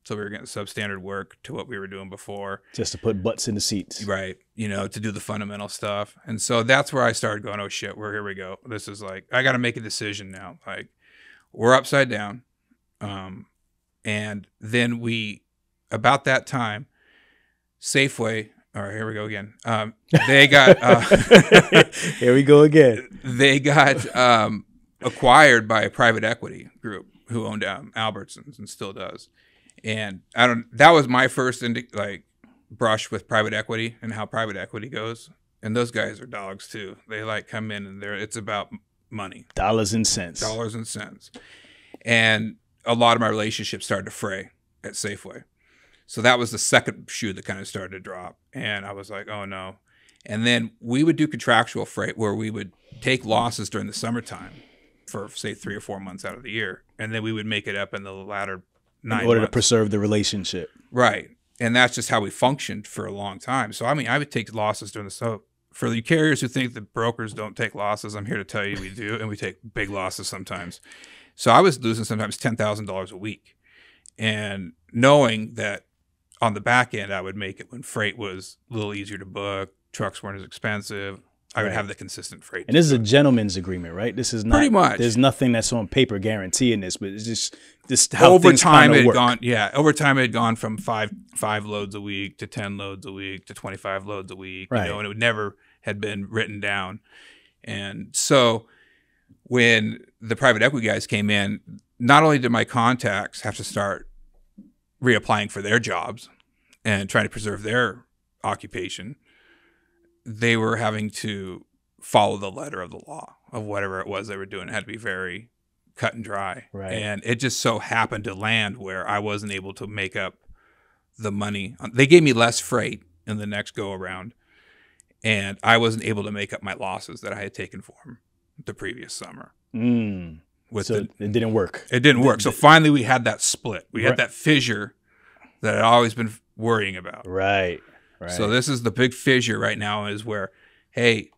So we were getting substandard work to what we were doing before. Just to put butts in the seats. Right. You know, to do the fundamental stuff. And so that's where I started going, oh shit, here we go. This is like, I got to make a decision now. Like, we're upside down. And then about that time, Safeway, all right, here we go again. They got, here we go again. They got acquired by a private equity group who owned Albertsons and still does. And that was my first brush with private equity and how private equity goes. And those guys are dogs too. They like come in and it's about money. Dollars and cents. And a lot of my relationships started to fray at Safeway. So that was the second shoe that kind of started to drop. And I was like, oh no. And then we would do contractual freight where we would take losses during the summertime for, say, 3 or 4 months out of the year. And then we would make it up in the latter 9 months. In order to preserve the relationship. Right. And that's just how we functioned for a long time. So, I mean, I would take losses during the summer. For the carriers who think that brokers don't take losses, I'm here to tell you we do. And we take big losses sometimes. So I was losing sometimes $10,000 a week. And knowing that on the back end, I would make it when freight was a little easier to book, trucks weren't as expensive, I would have the consistent freight. And this is a gentleman's agreement, right? This is not pretty much. There's nothing that's on paper guaranteeing this, but it's just how over things time kind it of had work. gone. Yeah, over time it had gone from five loads a week to 10 loads a week to 25 loads a week. Right. You know, and it would never had been written down. And so when the private equity guys came in, not only did my contacts have to start reapplying for their jobs and trying to preserve their occupation, they were having to follow the letter of the law of whatever it was they were doing. It had to be very cut and dry. Right. And it just so happened to land where I wasn't able to make up the money. They gave me less freight in the next go around, and I wasn't able to make up my losses that I had taken for them the previous summer. So it didn't work. It didn't work. So finally we had that split. We had that fissure that I'd always been worrying about. Right. So this is the big fissure right now, is where, hey,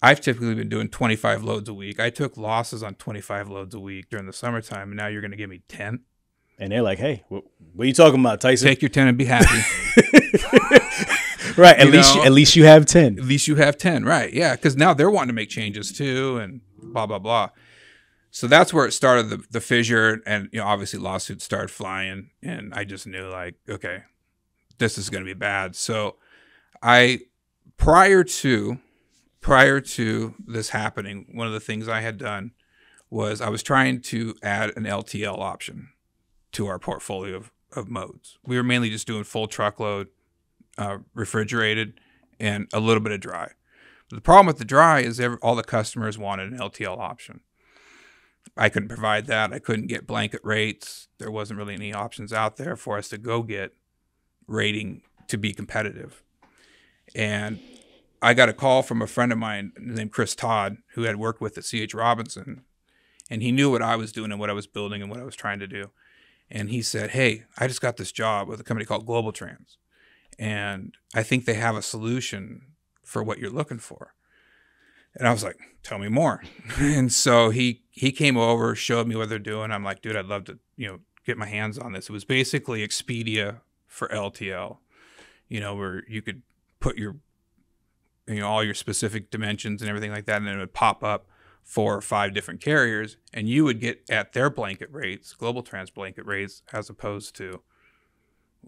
I've typically been doing 25 loads a week. I took losses on 25 loads a week during the summertime, and now you're going to give me 10? And they're like, hey, what are you talking about, Tyson? Take your 10 and be happy. Right. At least you have 10. At least you have 10. Right. Yeah. Because now they're wanting to make changes too, and blah, blah, blah. So that's where it started, the fissure. And, you know, obviously lawsuits started flying, and I just knew, like, okay, this is going to be bad. So prior to this happening, one of the things I had done was I was trying to add an LTL option to our portfolio of modes. We were mainly just doing full truckload, refrigerated, and a little bit of dry. But the problem with the dry is all the customers wanted an LTL option. I couldn't provide that. I couldn't get blanket rates. There wasn't really any options out there for us to go get rating to be competitive. And I got a call from a friend of mine named Chris Todd, who had worked with at C.H. Robinson, and he knew what I was doing and what I was building and what I was trying to do. And he said, hey, I just got this job with a company called Global Trans, and I think they have a solution for what you're looking for. And I was like, tell me more. And so he came over, showed me what they're doing. I'm like, dude, I'd love to, get my hands on this. It was basically Expedia for LTL, where you could put your, all your specific dimensions and everything like that, and then it would pop up 4 or 5 different carriers, and you would get at their blanket rates, Global Trans blanket rates, as opposed to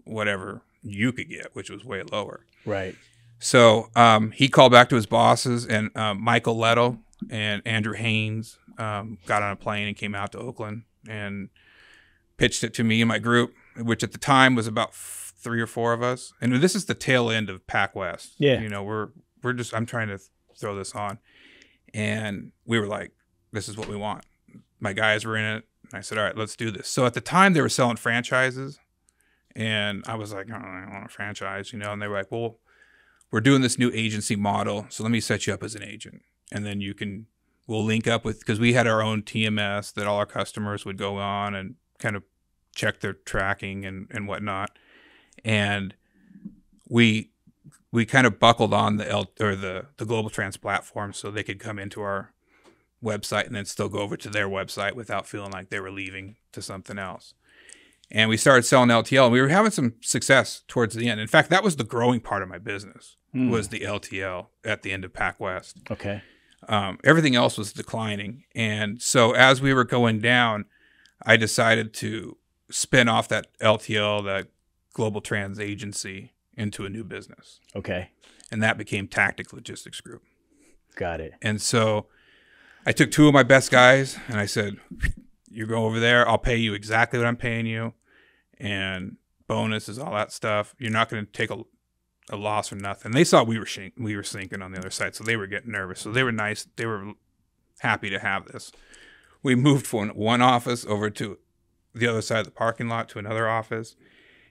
whatever you could get, which was way lower. Right. So he called back to his bosses, and Michael Leto and Andrew Haynes got on a plane and came out to Oakland and pitched it to me and my group, which at the time was about 3 or 4 of us. And this is the tail end of Pac West. Yeah. I'm trying to throw this on. And we were like, this is what we want. My guys were in it. And I said, all right, let's do this. So at the time they were selling franchises, and I was like, oh, I don't want a franchise, and they were like, well, we're doing this new agency model, so let me set you up as an agent. And then we'll link up with, because we had our own TMS that all our customers would go on and kind of check their tracking and whatnot. And we kind of buckled on the Global Trans platform so they could come into our website and then still go over to their website without feeling like they were leaving to something else. And we started selling LTL, and we were having some success towards the end. In fact, that was the growing part of my business, was the LTL at the end of Pac West. Okay. Everything else was declining. And so as we were going down, I decided to spin off that LTL, that Global Trans agency, into a new business. Okay. And that became Tactic Logistics Group. Got it. And so I took 2 of my best guys, and I said, you go over there, I'll pay you exactly what I'm paying you, and bonuses, all that stuff. You're not going to take a loss or nothing. They saw we were sinking on the other side, so they were getting nervous. So they were nice. They were happy to have this. We moved from one office over to the other side of the parking lot to another office,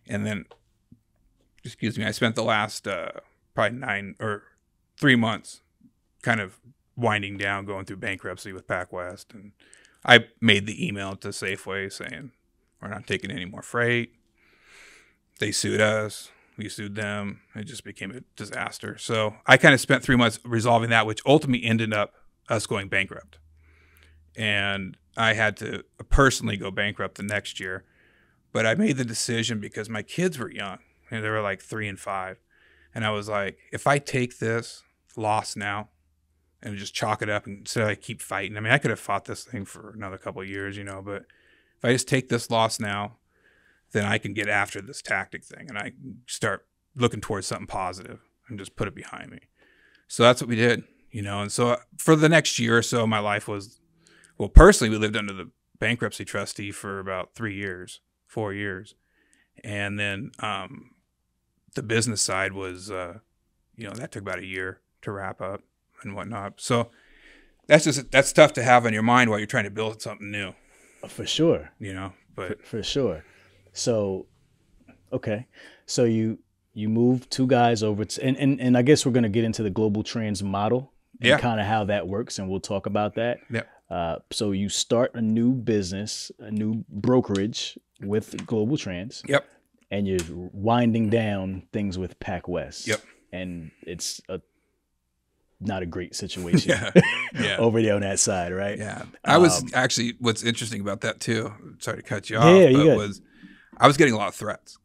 and then excuse me, I spent the last probably 3 months kind of winding down, going through bankruptcy with PacWest. And I made the email to Safeway saying, we're not taking any more freight. They sued us. We sued them. It just became a disaster. So I kind of spent 3 months resolving that, which ultimately ended up us going bankrupt. And I had to personally go bankrupt the next year. But I made the decision because my kids were young. And they were like 3 and 5. And I was like, if I take this loss now and just chalk it up and so I keep fighting. I mean, I could have fought this thing for another couple of years, you know, but if I just take this loss now, then I can get after this tactic thing and I start looking towards something positive and just put it behind me. So that's what we did, you know. And so for the next year or so, my life was, well, personally, we lived under the bankruptcy trustee for about 4 years. And then the business side was, you know, that took about a year to wrap up and whatnot. So that's tough to have on your mind while you're trying to build something new. For sure. You know, but for sure. So, okay. So you move 2 guys over to, and I guess we're going to get into the global trans model and kind of how that works. And we'll talk about that. Yeah. So you start a new business, a new brokerage with Global Trans. Yep. And you're winding down things with PacWest. Yep. And it's not a great situation yeah. over there on that side, right? Yeah. I was actually, what's interesting about that too, sorry to cut you off, but I was getting a lot of threats.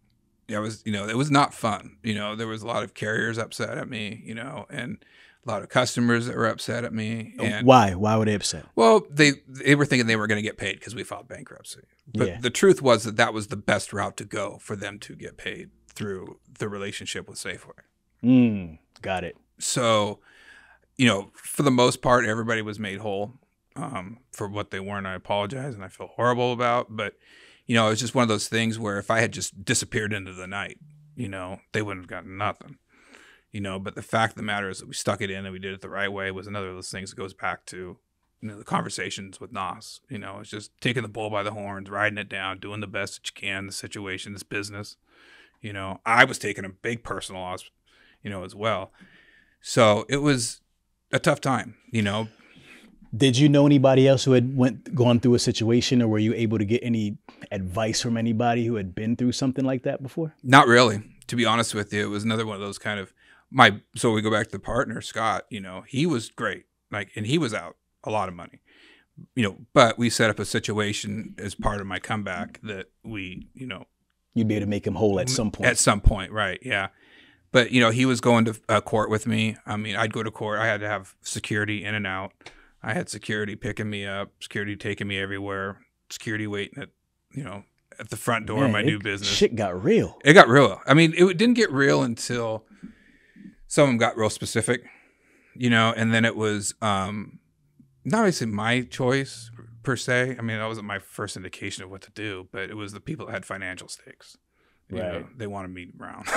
Yeah, it was not fun. You know, there was a lot of carriers upset at me, you know, and a lot of customers that were upset at me. And why? Why were they upset? Well, they were thinking they were going to get paid because we filed bankruptcy. But the truth was that was the best route to go for them to get paid through the relationship with Safeway. Got it. So, you know, for the most part, everybody was made whole for what they weren't. I apologize and I feel horrible about. But, you know, it was just one of those things where if I had just disappeared into the night, you know, they wouldn't have gotten nothing. You know, but the fact of the matter is that we stuck it in and we did it the right way was another of those things that goes back to, you know, the conversations with Nas. You know, it's just taking the bull by the horns, riding it down, doing the best that you can, the situation, this business. You know, I was taking a big personal loss, you know, as well. So it was a tough time, you know. Did you know anybody else who had gone through a situation, or were you able to get any advice from anybody who had been through something like that before? Not really. To be honest with you, it was another one of those kind of so we go back to the partner, Scott, you know, he was great. Like, and he was out a lot of money, you know, but we set up a situation as part of my comeback that we, you know, you'd be able to make him whole at some point. At some point. Right. Yeah. But, you know, he was going to court with me. I mean, I'd go to court. I had to have security in and out. I had security picking me up, security taking me everywhere, security waiting at, you know, at the front door of my new business. Shit got real. It got real. I mean, it didn't get real until some of them got real specific, you know, and then it was not obviously my choice per se. I mean, that wasn't my first indication of what to do, but it was the people that had financial stakes. You know, they wanted me around.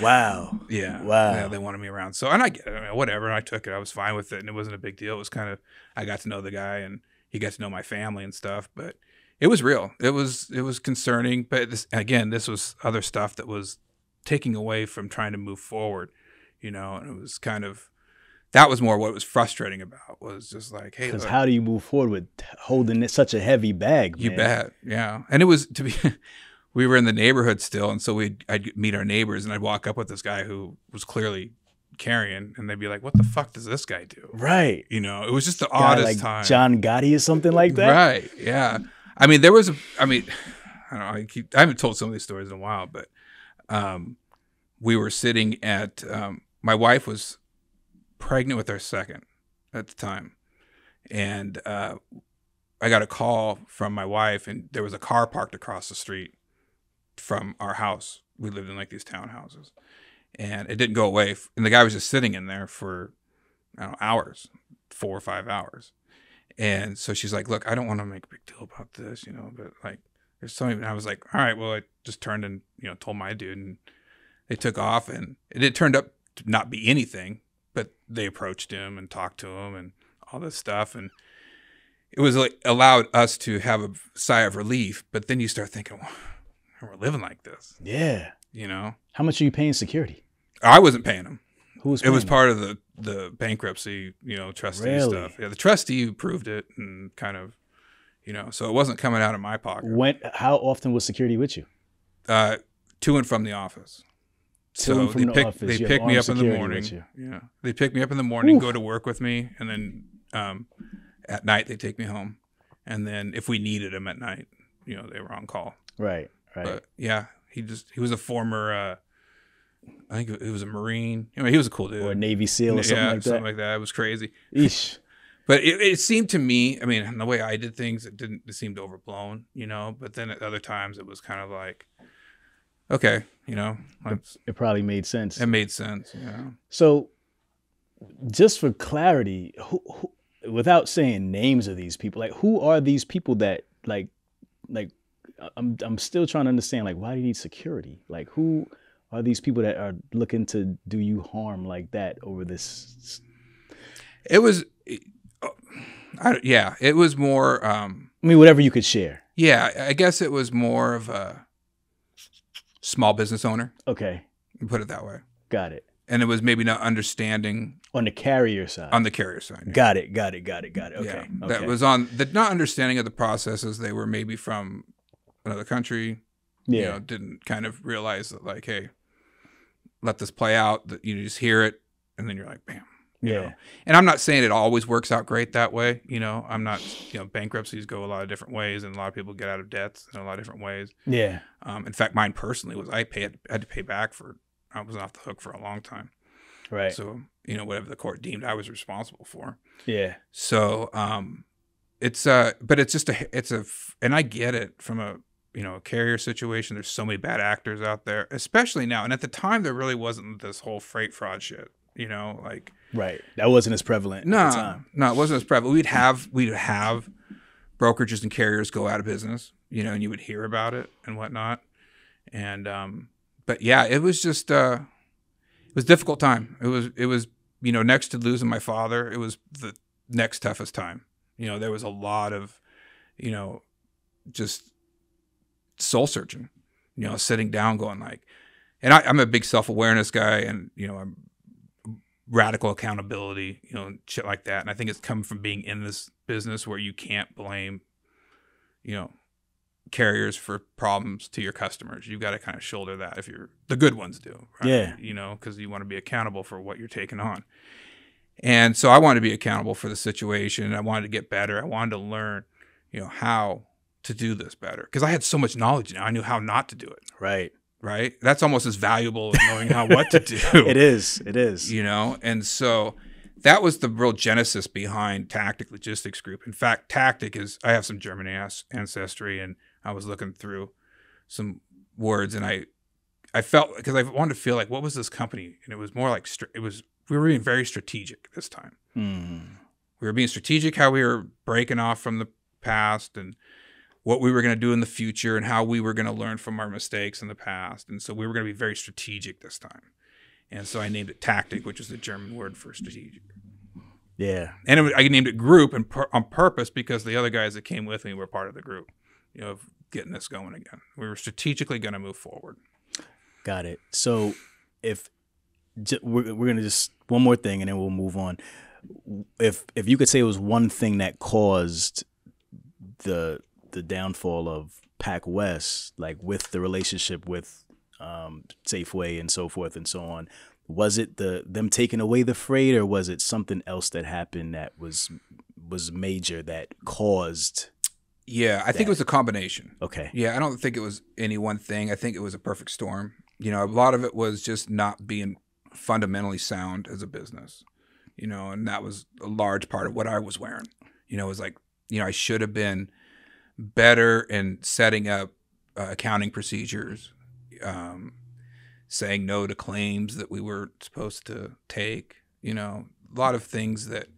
Wow. Yeah. Wow. Yeah, they wanted me around. So, and I get it. I mean, whatever. I took it. I was fine with it. And it wasn't a big deal. It was kind of, I got to know the guy and he got to know my family and stuff. But it was real. It was concerning. But this was other stuff that was taking away from trying to move forward, you know, and it was kind of, that was more what was frustrating about, was just like, hey, because how do you move forward with holding such a heavy bag, man? You bet. Yeah. And it was we were in the neighborhood still. And so I'd meet our neighbors and I'd walk up with this guy who was clearly carrying and they'd be like, what the fuck does this guy do? Right. You know, it was just the oddest like time. John Gotti or something like that. Right. Yeah. I mean, I don't know. I haven't told some of these stories in a while, but we were sitting at, my wife was pregnant with our second at the time. And I got a call from my wife and there was a car parked across the street from our house. We lived in like these townhouses and it didn't go away. And the guy was just sitting in there for, I don't know, hours, 4 or 5 hours. And so she's like, look, I don't want to make a big deal about this, you know, but like there's something. And I was like, all right, well, I just turned and, you know, told my dude and they took off and it turned up to not be anything, but they approached him and talked to him and all this stuff. And it was like allowed us to have a sigh of relief. But then you start thinking, well, and we're living like this. Yeah. You know, how much are you paying security? I wasn't paying them. Who was it paying was them? part of the bankruptcy, trustee Really? stuff. Yeah, the trustee approved it and kind of, so it wasn't coming out of my pocket. How often was security with you? To and from the office. To and from the office. They You have pick me armed up in the security morning. with you. Yeah, they pick me up in the morning, Oof. go to work with me, and then at night they take me home. And then if we needed them at night, they were on call. Right. But yeah, he was a former. I think he was a Marine. He was a cool dude. Or a Navy SEAL or something like that. Something like that. It was crazy. Eesh. But it seemed to me, I mean, the way I did things, it seemed overblown, But then at other times, it was kind of like, okay, It probably made sense. It made sense, So, just for clarity, who, without saying names of these people, like who are these people that like I'm still trying to understand, like, why do you need security? Like, who are these people that are looking to do you harm like that over this? It was, it was more. I mean, whatever you could share. Yeah, I guess it was more of a small business owner. Okay. Put it that way. Got it. And it was maybe not understanding. On the carrier side. On the carrier side. Yeah. Got it. Okay. Yeah, that was on the not understanding of the processes. They were maybe from another country. Yeah. Didn't kind of realize that, like, hey, let this play out. That you just hear it, and then you're like, bam. You know? And I'm not saying it always works out great that way. I'm not, bankruptcies go a lot of different ways, and a lot of people get out of debts in a lot of different ways. Yeah. In fact, mine personally was I had to pay back I was off the hook for a long time. Right. So, whatever the court deemed I was responsible for. Yeah. So, but it's just and I get it from a carrier situation. There's so many bad actors out there, especially now. And at the time, there really wasn't this whole freight fraud shit, like. Right. That wasn't as prevalent at the time. No, it wasn't as prevalent. We'd have brokerages and carriers go out of business, and you would hear about it and whatnot. And, but yeah, it was just, it was a difficult time. It was, next to losing my father, it was the next toughest time. There was a lot of, just soul searching, sitting down going like, and I'm a big self-awareness guy, and, I'm radical accountability, shit like that. And I think it's come from being in this business where you can't blame, carriers for problems to your customers. You've got to kind of shoulder that if the good ones do, right? Yeah. Because you want to be accountable for what you're taking on. And so I wanted to be accountable for the situation. I wanted to get better. I wanted to learn, how to do this better. Because I had so much knowledge now. I knew how not to do it. Right. Right. That's almost as valuable as knowing what to do. It is. And so that was the real genesis behind Tactic Logistics Group. In fact, Tactic I have some German ancestry, and I was looking through some words, and I felt, because I wanted to feel like, what was this company? And it was more like, we were being very strategic this time. We were being strategic how we were breaking off from the past, and what we were going to do in the future, and how we were going to learn from our mistakes in the past. And so we were going to be very strategic this time. And so I named it Tactic, which is the German word for strategic. Yeah. And I named it Group on purpose because the other guys that came with me were part of the group, of getting this going again. We were strategically going to move forward. Got it. So if we're going to just one more thing and then we'll move on. If you could say it was one thing that caused the downfall of Pac West, like with the relationship with Safeway and so forth and so on, was it them taking away the freight, or was it something else that happened that was major that caused? Yeah, I think it was a combination. Okay. Yeah, I don't think it was any one thing. I think it was a perfect storm. A lot of it was just not being fundamentally sound as a business, and that was a large part of what I was wearing. It was like, I should have been better in setting up accounting procedures, saying no to claims that we were supposed to take, a lot of things that,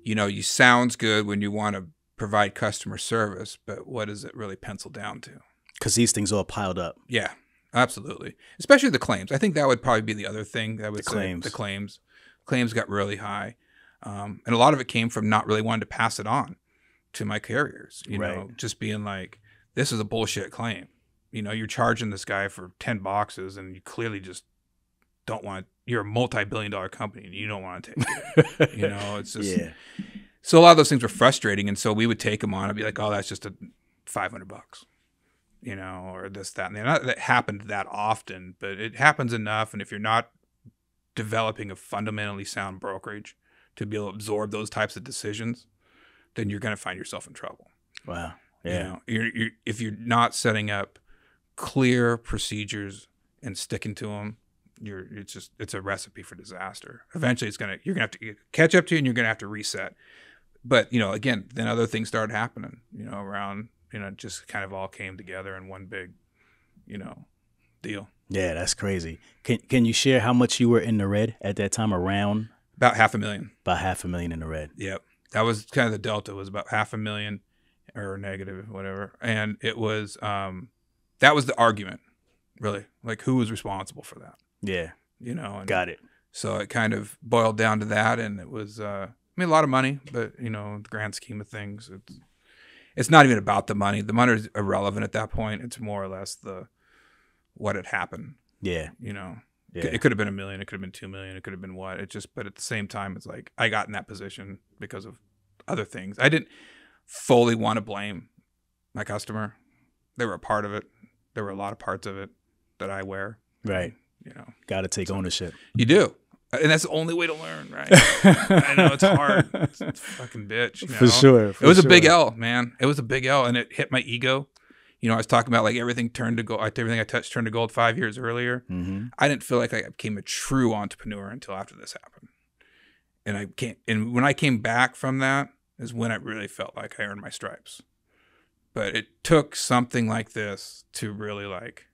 you sounds good when you want to provide customer service, but what does it really pencil down to? Because these things all piled up. Yeah, absolutely. Especially the claims. I think that would probably be the other thing that I would say. Claims. The claims. Claims got really high. And a lot of it came from not really wanting to pass it on to my carriers, Right. just being like, this is a bullshit claim, You know, you're charging this guy for 10 boxes and you clearly just don't want, you're a multi-billion-dollar company and you don't want to take it. You know, it's just, so a lot of those things were frustrating. And so we would take them on and be like, oh, that's just a $500, you know, or this, that, and not that happened that often, but it happens enough. And if you're not developing a fundamentally sound brokerage to be able to absorb those types of decisions, then you're going to find yourself in trouble. Wow. Yeah. You know, you're if you're not setting up clear procedures and sticking to them, it's a recipe for disaster. Eventually you're gonna have to catch up to you and you're gonna have to reset. But, you know, again, then other things started happening, you know, around, you know, just kind of all came together in one big, you know, deal. Yeah, that's crazy. Can you share how much you were in the red at that time? Around about $500,000. About $500,000 in the red. Yep. That was kind of the delta, was about $500,000 or negative, whatever. And it was, that was the argument, really. Like, who was responsible for that? Yeah. You know, and got it. So it kind of boiled down to that. And it was, I mean, a lot of money, but, you know, the grand scheme of things, it's not even about the money. The money is irrelevant at that point. It's more or less what had happened. Yeah. You know, yeah. It could have been $1 million. It could have been $2 million. It could have been what? But at the same time, it's like, I got in that position because of other things. I didn't fully want to blame my customer. They were a part of it. There were a lot of parts of it that I wear. Right. You know, got to take ownership. You do. And that's the only way to learn, right? I know it's hard. It's a fucking bitch. You know? For sure. It was a big L, man. It was a big L, and it hit my ego. You know, I was talking about like everything turned to gold. Everything I touched turned to gold 5 years earlier. Mm-hmm. I didn't feel like I became a true entrepreneur until after this happened. And when I came back from that is when I really felt like I earned my stripes. But it took something like this to really like,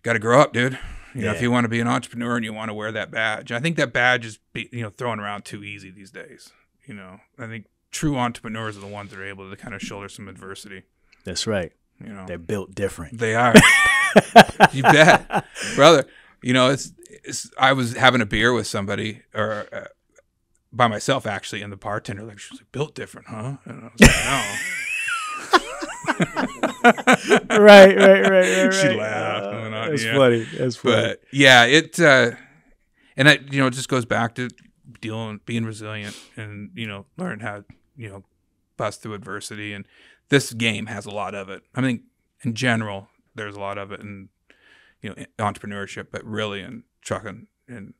got to grow up, dude. You know, if you want to be an entrepreneur and you want to wear that badge. I think that badge is, thrown around too easy these days. You know, I think true entrepreneurs are the ones that are able to kind of shoulder some adversity. That's right. You know, they're built different. They are. You bet, brother. You know, I was having a beer with somebody or by myself actually, and the bartender she was like, "Built different, huh?" And I was like, "No." right. She laughed. That's funny. That's funny. But yeah, and that, it just goes back to being resilient and, learn how, bust through adversity. And this game has a lot of it. I think in general, there's a lot of it in, entrepreneurship, but really in trucking and,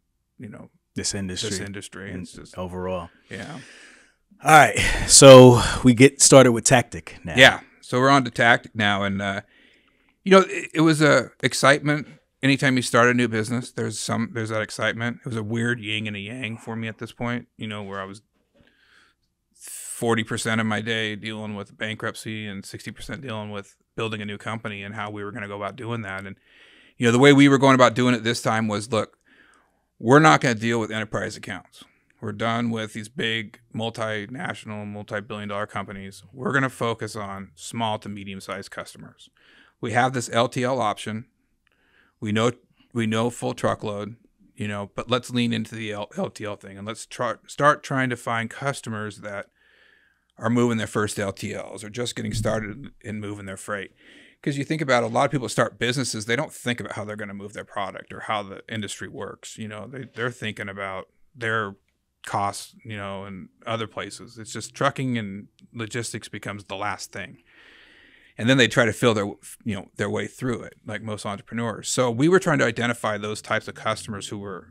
this industry. And it's just overall. Yeah. All right. So we get started with tactic now. Yeah. So we're on to tactic now. And, it was a excitement. Anytime you start a new business, there's that excitement. It was a weird yin and a yang for me at this point, where I was 40% of my day dealing with bankruptcy and 60% dealing with building a new company and how we were going to go about doing that. And, the way we were going about doing it this time was, look, we're not going to deal with enterprise accounts. We're done with these big multinational, multi-billion-dollar companies. We're going to focus on small to medium-sized customers. We have this LTL option. We know full truckload, but let's lean into the LTL thing and let's start trying to find customers that are moving their first LTLs or just getting started in moving their freight. Because you think about a lot of people start businesses, they don't think about how they're going to move their product or how the industry works. They're thinking about their costs, and other places. It's just trucking and logistics becomes the last thing. And then they try to fill their way through it, like most entrepreneurs. So we were trying to identify those types of customers who were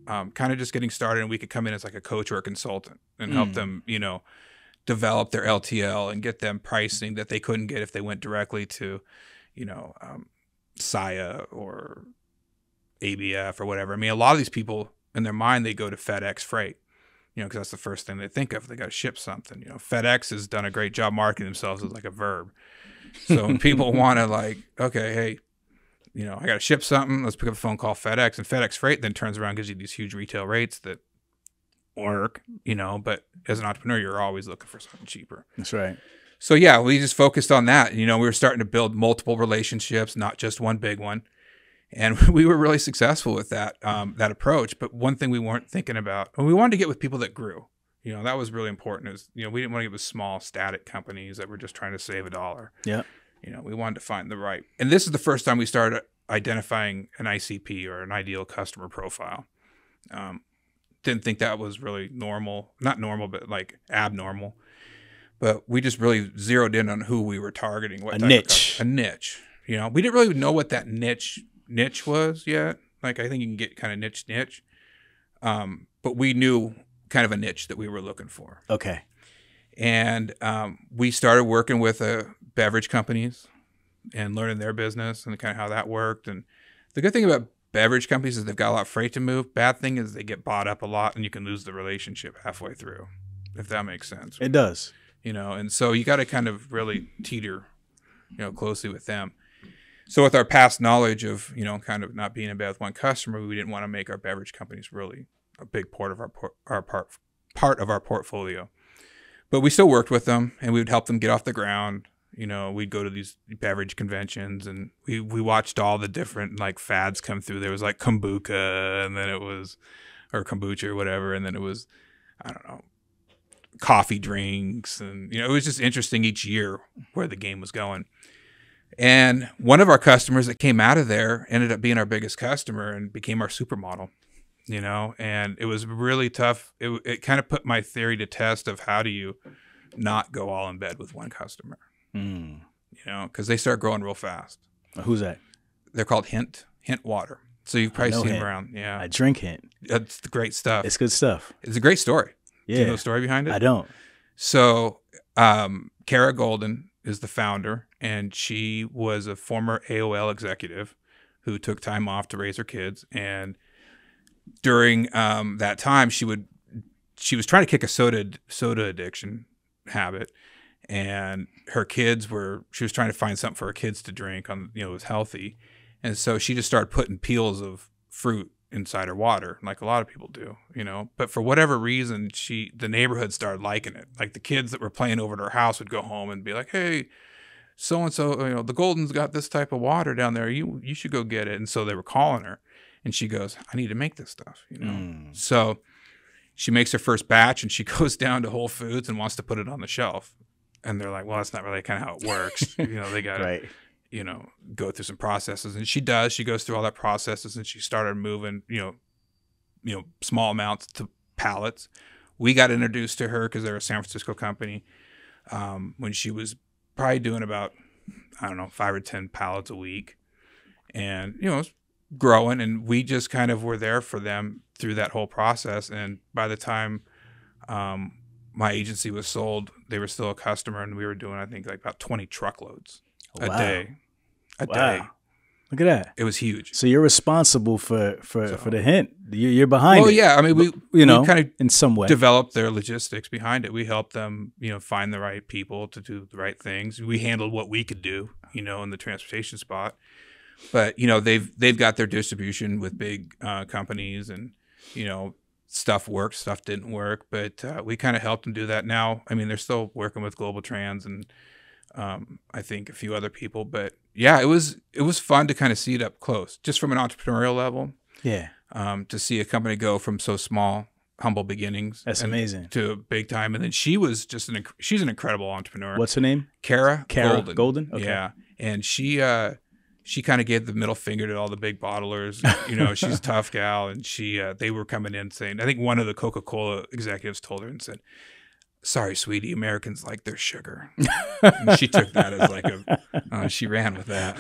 kind of just getting started, and we could come in as like a coach or a consultant and help them, develop their LTL and get them pricing that they couldn't get if they went directly to, SIA or ABF or whatever. I mean, a lot of these people in their mind, they go to FedEx Freight, because that's the first thing they think of. They got to ship something. FedEx has done a great job marketing themselves as like a verb. So when people want to okay, hey, I got to ship something. Let's pick up a phone, call FedEx, and FedEx Freight then turns around and gives you these huge retail rates that work, but as an entrepreneur, you're always looking for something cheaper. That's right. So yeah, we just focused on that. We were starting to build multiple relationships, not just one big one. And we were really successful with that approach. But one thing we weren't thinking about, we wanted to get with people that grew. That was really important. Is we didn't want to get with small, static companies that were just trying to save $1. Yeah. You know, we wanted to find the right, and this is the first time we started identifying an ICP or an ideal customer profile. Didn't think that was really normal, not normal, but like abnormal. But we just really zeroed in on who we were targeting. What a type niche. Of a niche. You know, we didn't really know what that niche was yet. Like, I think you can get kind of niche. But we knew kind of a niche that we were looking for. Okay. And we started working with beverage companies and learning their business and kind of how that worked. And the good thing about beverage companies is they've got a lot of freight to move. Bad thing is they get bought up a lot and you can lose the relationship halfway through, if that makes sense. It does. You know, and so you got to kind of really teeter, you know, closely with them. So with our past knowledge of, you know, kind of not being in bed with one customer, we didn't want to make our beverage companies really a big part of our portfolio. But we still worked with them, and we would help them get off the ground. You know, we'd go to these beverage conventions, and we watched all the different like fads come through. There was like kombucha, and then it was, or kombucha or whatever, and then it was, I don't know, coffee drinks, and you know, it was just interesting each year where the game was going. And one of our customers that came out of there ended up being our biggest customer and became our supermodel. You know, and it was really tough. It kind of put my theory to test of how do you not go all in bed with one customer. You know, because they start growing real fast. Who's that? They're called Hint Water. So you've probably seen them around. Yeah, I drink Hint. That's the great stuff. It's good stuff. It's a great story. Yeah. Do you know the story behind it? I don't. So Kara Golden is the founder, and she was a former AOL executive who took time off to raise her kids. And during that time, she was trying to kick a soda addiction habit, and she was trying to find something for her kids to drink it was healthy. And so she just started putting peels of fruit inside her water, like a lot of people do, you know. But for whatever reason, the neighborhood started liking it. Like the kids that were playing over at her house would go home and be like, "Hey, so and so, you know, the Golden's got this type of water down there. You should go get it." And so they were calling her, and she goes, "I need to make this stuff," you know. So she makes her first batch, and she goes down to Whole Foods and wants to put it on the shelf. And they're like, "Well, that's not really kind of how it works." You know, they got to, right, you know, go through some processes. And she does. She goes through all that processes, and she started moving, you know, small amounts to pallets. We got introduced to her because they're a San Francisco company when she was probably doing about, I don't know, 5 or 10 pallets a week. And, you know, it was growing, and we just kind of were there for them through that whole process. And by the time my agency was sold, they were still a customer, and we were doing, I think, like about 20 truckloads a day. Day. Look at that. It was huge. So you're responsible for the Hint. You're behind it. Well, yeah. I mean, we kind of in some way developed their logistics behind it. We helped them, you know, find the right people to do the right things. We handled what we could do, you know, in the transportation spot. But, you know, they've got their distribution with big companies, and, you know, stuff worked, stuff didn't work. But we kind of helped them do that. Now, I mean, they're still working with Global Trans and I think a few other people. But yeah, it was fun to kind of see it up close, just from an entrepreneurial level. Yeah. To see a company go from so small, humble beginnings. That's amazing. To big time. And then she was just she's an incredible entrepreneur. What's her name? Kara Golden. Okay. Yeah. And she kind of gave the middle finger to all the big bottlers. You know, she's a tough gal, and they were coming in saying, I think one of the Coca-Cola executives told her and said, "Sorry, sweetie, Americans like their sugar." And she took that as like she ran with that.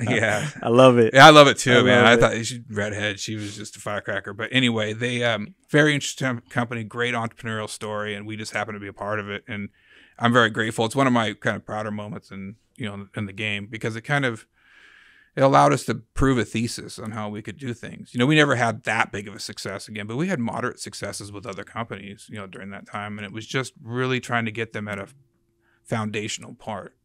Yeah. I love it. Yeah, I love it too, man. I thought she redhead. She was just a firecracker. But anyway, they very interesting company, great entrepreneurial story, and we just happen to be a part of it. And I'm very grateful. It's one of my kind of prouder moments in the game, because it allowed us to prove a thesis on how we could do things. You know, we never had that big of a success again, but we had moderate successes with other companies, you know, during that time. And it was just really trying to get them at a foundational part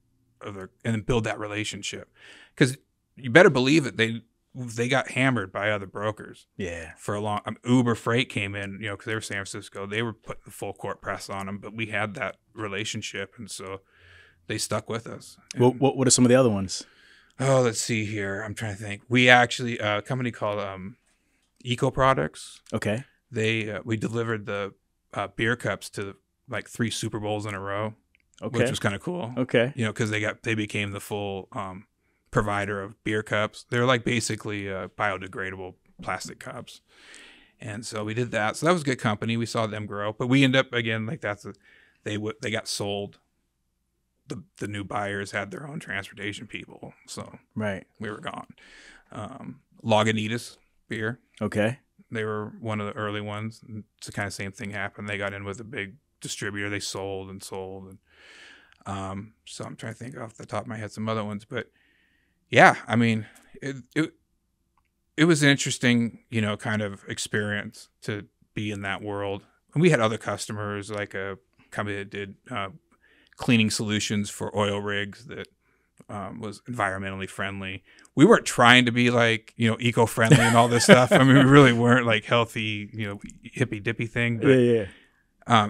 of and build that relationship. Because you better believe it, they got hammered by other brokers. Yeah. For a long Uber Freight came in, you know, because they were San Francisco. They were putting the full court press on them, but we had that relationship. And so they stuck with us. And, what are some of the other ones? Oh, let's see here. I'm trying to think. We actually, a company called Eco Products. Okay. We delivered the beer cups to like 3 Super Bowls in a row. which was kind of cool. Okay. You know, because they became the full provider of beer cups. They're like basically biodegradable plastic cups. And so we did that. So that was a good company. We saw them grow, but we end up again like they got sold. The new buyers had their own transportation people, so we were gone. Lagunitas beer. Okay. They were one of the early ones. It's the kind of same thing happened. They got in with a big distributor. They sold. And so I'm trying to think off the top of my head some other ones, but yeah, I mean, it was an interesting, you know, kind of experience to be in that world. And we had other customers, like a company that did cleaning solutions for oil rigs that was environmentally friendly. We weren't trying to be like, you know, eco-friendly and all this stuff. I mean, we really weren't like healthy, you know, hippy dippy thing. But,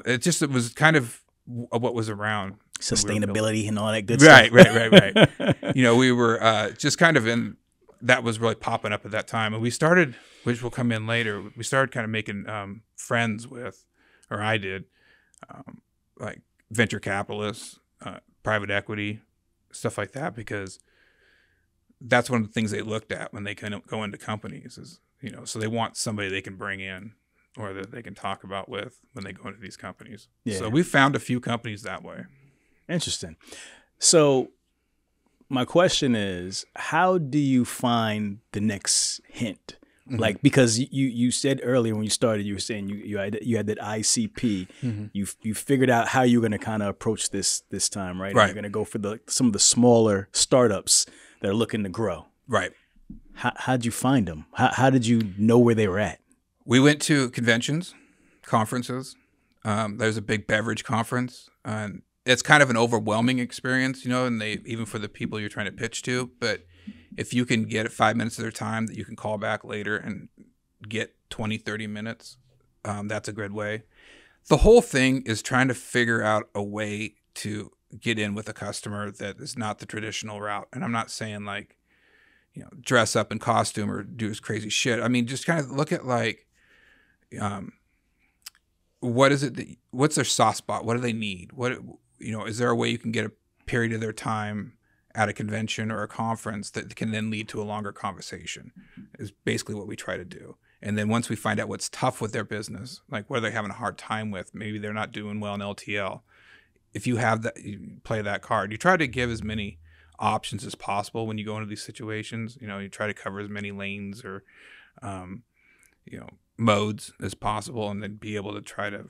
it was kind of what was around. Sustainability and all that good stuff. Right. You know, we were just kind of in, that was really popping up at that time. And we started, which will come in later, we started kind of making friends with, or I did, like venture capitalists, private equity, stuff like that, because that's one of the things they looked at when they kind of go into companies is, you know, so they want somebody they can bring in or that they can talk about with when they go into these companies. Yeah. So we found a few companies that way. Interesting. So my question is, how do you find the next hint? Mm-hmm. Like, because you said earlier when you started, you were saying you had that ICP. Mm-hmm. You figured out how you're going to kind of approach this time, right? Right. You're going to go for some of the smaller startups that are looking to grow. Right. How'd you find them? How did you know where they were at? We went to conventions, conferences. There's a big beverage conference, and it's kind of an overwhelming experience, you know, and even for the people you're trying to pitch to, but if you can get 5 minutes of their time that you can call back later and get 20, 30 minutes, that's a good way. The whole thing is trying to figure out a way to get in with a customer that is not the traditional route. And I'm not saying like, you know, dress up in costume or do this crazy shit. I mean, just kind of look at like, what's their soft spot? What do they need? Is there a way you can get a period of their time at a convention or a conference that can then lead to a longer conversation is basically what we try to do. And then once we find out what's tough with their business, like what are they having a hard time with, maybe they're not doing well in LTL. If you have that, you play that card. You try to give as many options as possible when you go into these situations. You know, you try to cover as many lanes or, modes as possible, and then be able to try to,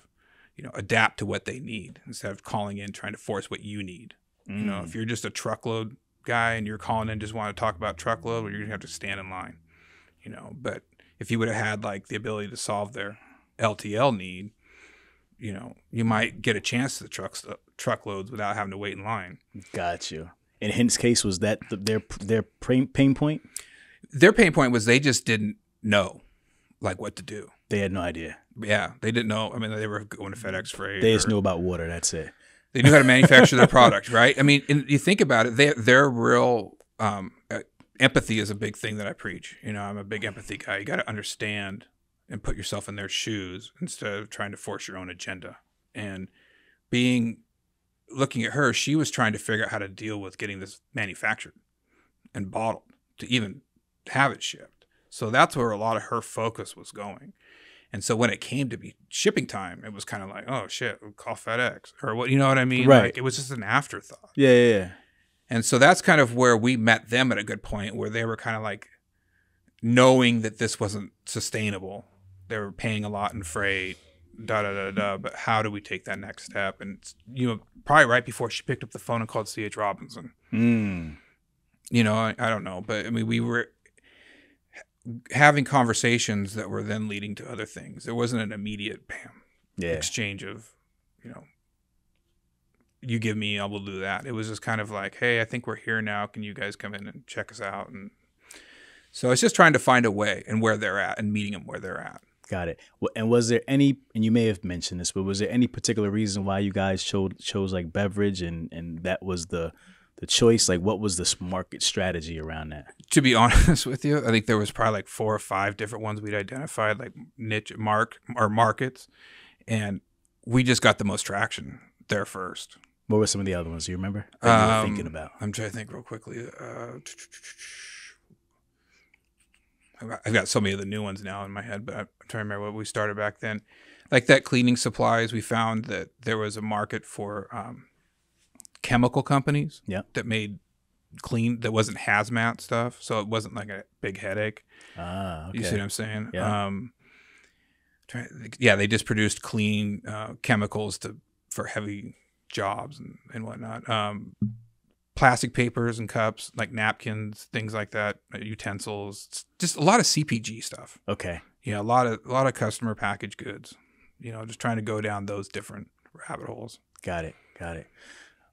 adapt to what they need instead of calling in trying to force what you need. You know, if you're just a truckload guy and you're calling in just want to talk about truckload, well, you're going to have to stand in line, But if you would have had like the ability to solve their LTL need, you might get a chance to truckloads without having to wait in line. Got you. In Hint's case, was that their pain point? Their pain point was they just didn't know like what to do. They had no idea. Yeah, they didn't know. I mean, they were going to FedEx Freight. They just knew about water. That's it. They knew how to manufacture their product, right? I mean, you think about it, their real empathy is a big thing that I preach. I'm a big empathy guy. You got to understand and put yourself in their shoes instead of trying to force your own agenda. And looking at her, she was trying to figure out how to deal with getting this manufactured and bottled to even have it shipped. So that's where a lot of her focus was going. And so when it came to be shipping time, it was kind of like, oh shit, we'll call FedEx or what, you know what I mean? Right. Like, it was just an afterthought. Yeah. And so that's kind of where we met them at a good point, where they were kind of like knowing that this wasn't sustainable. They were paying a lot in freight, but how do we take that next step? And probably right before she picked up the phone and called C.H. Robinson. I don't know, but I mean, we were having conversations that were then leading to other things. There wasn't an immediate exchange of, you give me, I will do that. It was just kind of like, hey, I think we're here now. Can you guys come in and check us out? And so it's just trying to find a way and where they're at and meeting them where they're at. Got it. Well, and was there any, and you may have mentioned this, but was there any particular reason why you guys chose like beverage and that was the choice? Like, what was this market strategy around that? To be honest with you, I think there was probably like 4 or 5 different ones we'd identified, like niche markets, and we just got the most traction there first. What were some of the other ones? Do you remember that you were thinking about? I'm trying to think real quickly. I've got so many of the new ones now in my head, but I'm trying to remember what we started back then. Like that cleaning supplies, we found that there was a market for chemical companies that made that wasn't hazmat stuff. So it wasn't like a big headache. Okay. You see what I'm saying? Yeah. They just produced clean chemicals for heavy jobs and whatnot. Plastic papers and cups, like napkins, things like that, utensils, just a lot of CPG stuff. Okay. Yeah, a lot of customer packaged goods. Just trying to go down those different rabbit holes. Got it.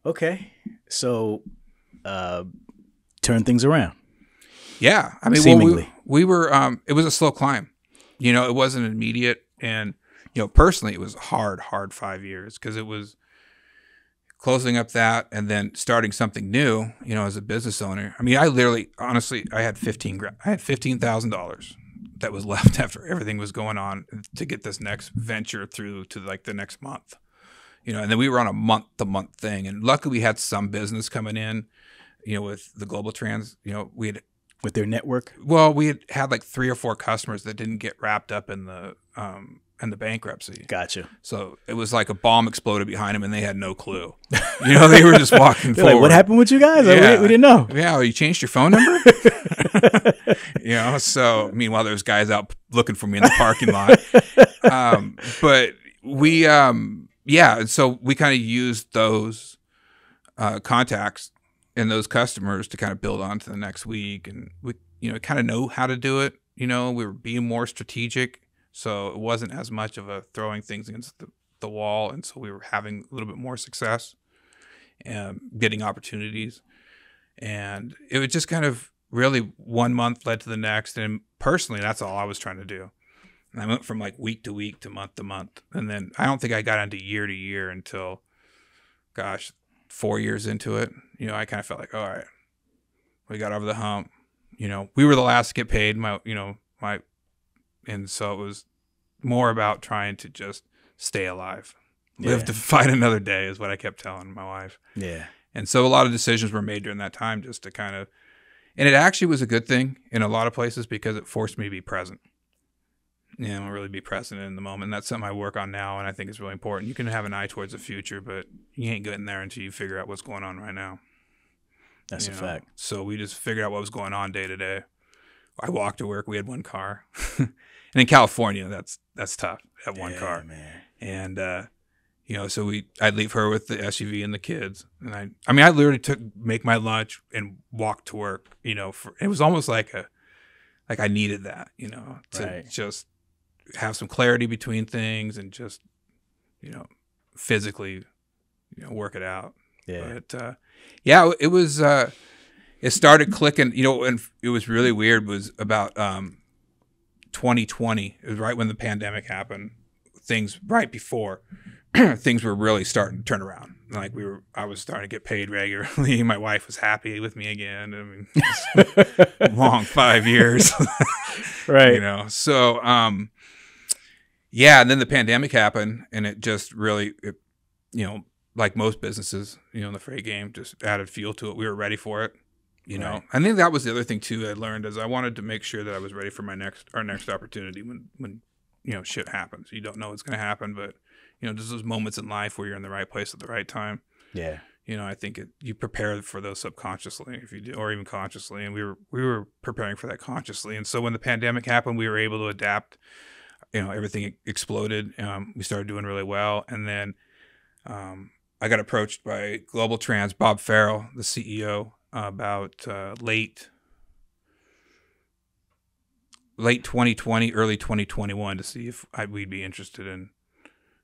Okay. So turn things around. Yeah. I mean, seemingly. we were it was a slow climb. It wasn't immediate, and personally it was hard 5 years, because it was closing up that and then starting something new, as a business owner. I mean, I honestly, I had $15,000 that was left after everything was going on to get this next venture through to like the next month, and then we were on a month-to-month thing. And luckily we had some business coming in, with the Global Trans, with their network. Well, we had like 3 or 4 customers that didn't get wrapped up in the bankruptcy. Gotcha. So it was like a bomb exploded behind them and they had no clue. They were just walking forward. Like, what happened with you guys? Yeah. We didn't know. Yeah, you changed your phone number? So meanwhile there's guys out looking for me in the parking lot. But we so we kind of used those contacts and those customers to kind of build on to the next week, and we kind of know how to do it. We were being more strategic. So it wasn't as much of a throwing things against the wall. And so we were having a little bit more success and getting opportunities. And it was just kind of really one month led to the next. And personally, that's all I was trying to do. And I went from like week to week to month. And then I don't think I got into year to year until, 4 years into it. I kind of felt like, all right, we got over the hump. We were the last to get paid. And so it was more about trying to just stay alive, live to fight another day, is what I kept telling my wife. Yeah. And so a lot of decisions were made during that time just to kind of, and it actually was a good thing in a lot of places because it forced me to be present. Really be present in the moment. And that's something I work on now, and I think it's really important. You can have an eye towards the future, but you ain't getting there until you figure out what's going on right now. That's a fact. So we just figured out what was going on day to day. I walked to work. We had one car. And in California, that's tough. Have one car, man. And so I'd leave her with the SUV and the kids, and I literally make my lunch and walk to work. It was almost like I needed that, to just have some clarity between things and just physically work it out. Yeah. But it was it started clicking. And it was really weird. Was about 2020. It was right when the pandemic happened. Things right before things were really starting to turn around. Like I was starting to get paid regularly. My wife was happy with me again. I mean, it's a long 5 years, right? So and then the pandemic happened, and it just really, like most businesses, in the freight game, just added fuel to it. We were ready for it. I think that was the other thing too I learned, is I wanted to make sure that I was ready for our next opportunity when shit happens. You don't know what's going to happen, but there's those moments in life where you're in the right place at the right time. Yeah. I think you prepare for those subconsciously, if you do, or even consciously. And we were preparing for that consciously. And so when the pandemic happened, we were able to adapt. Everything exploded. We started doing really well, and then I got approached by Global Trans, Bob Farrell, the CEO, about late 2020, early 2021, to see if we'd be interested in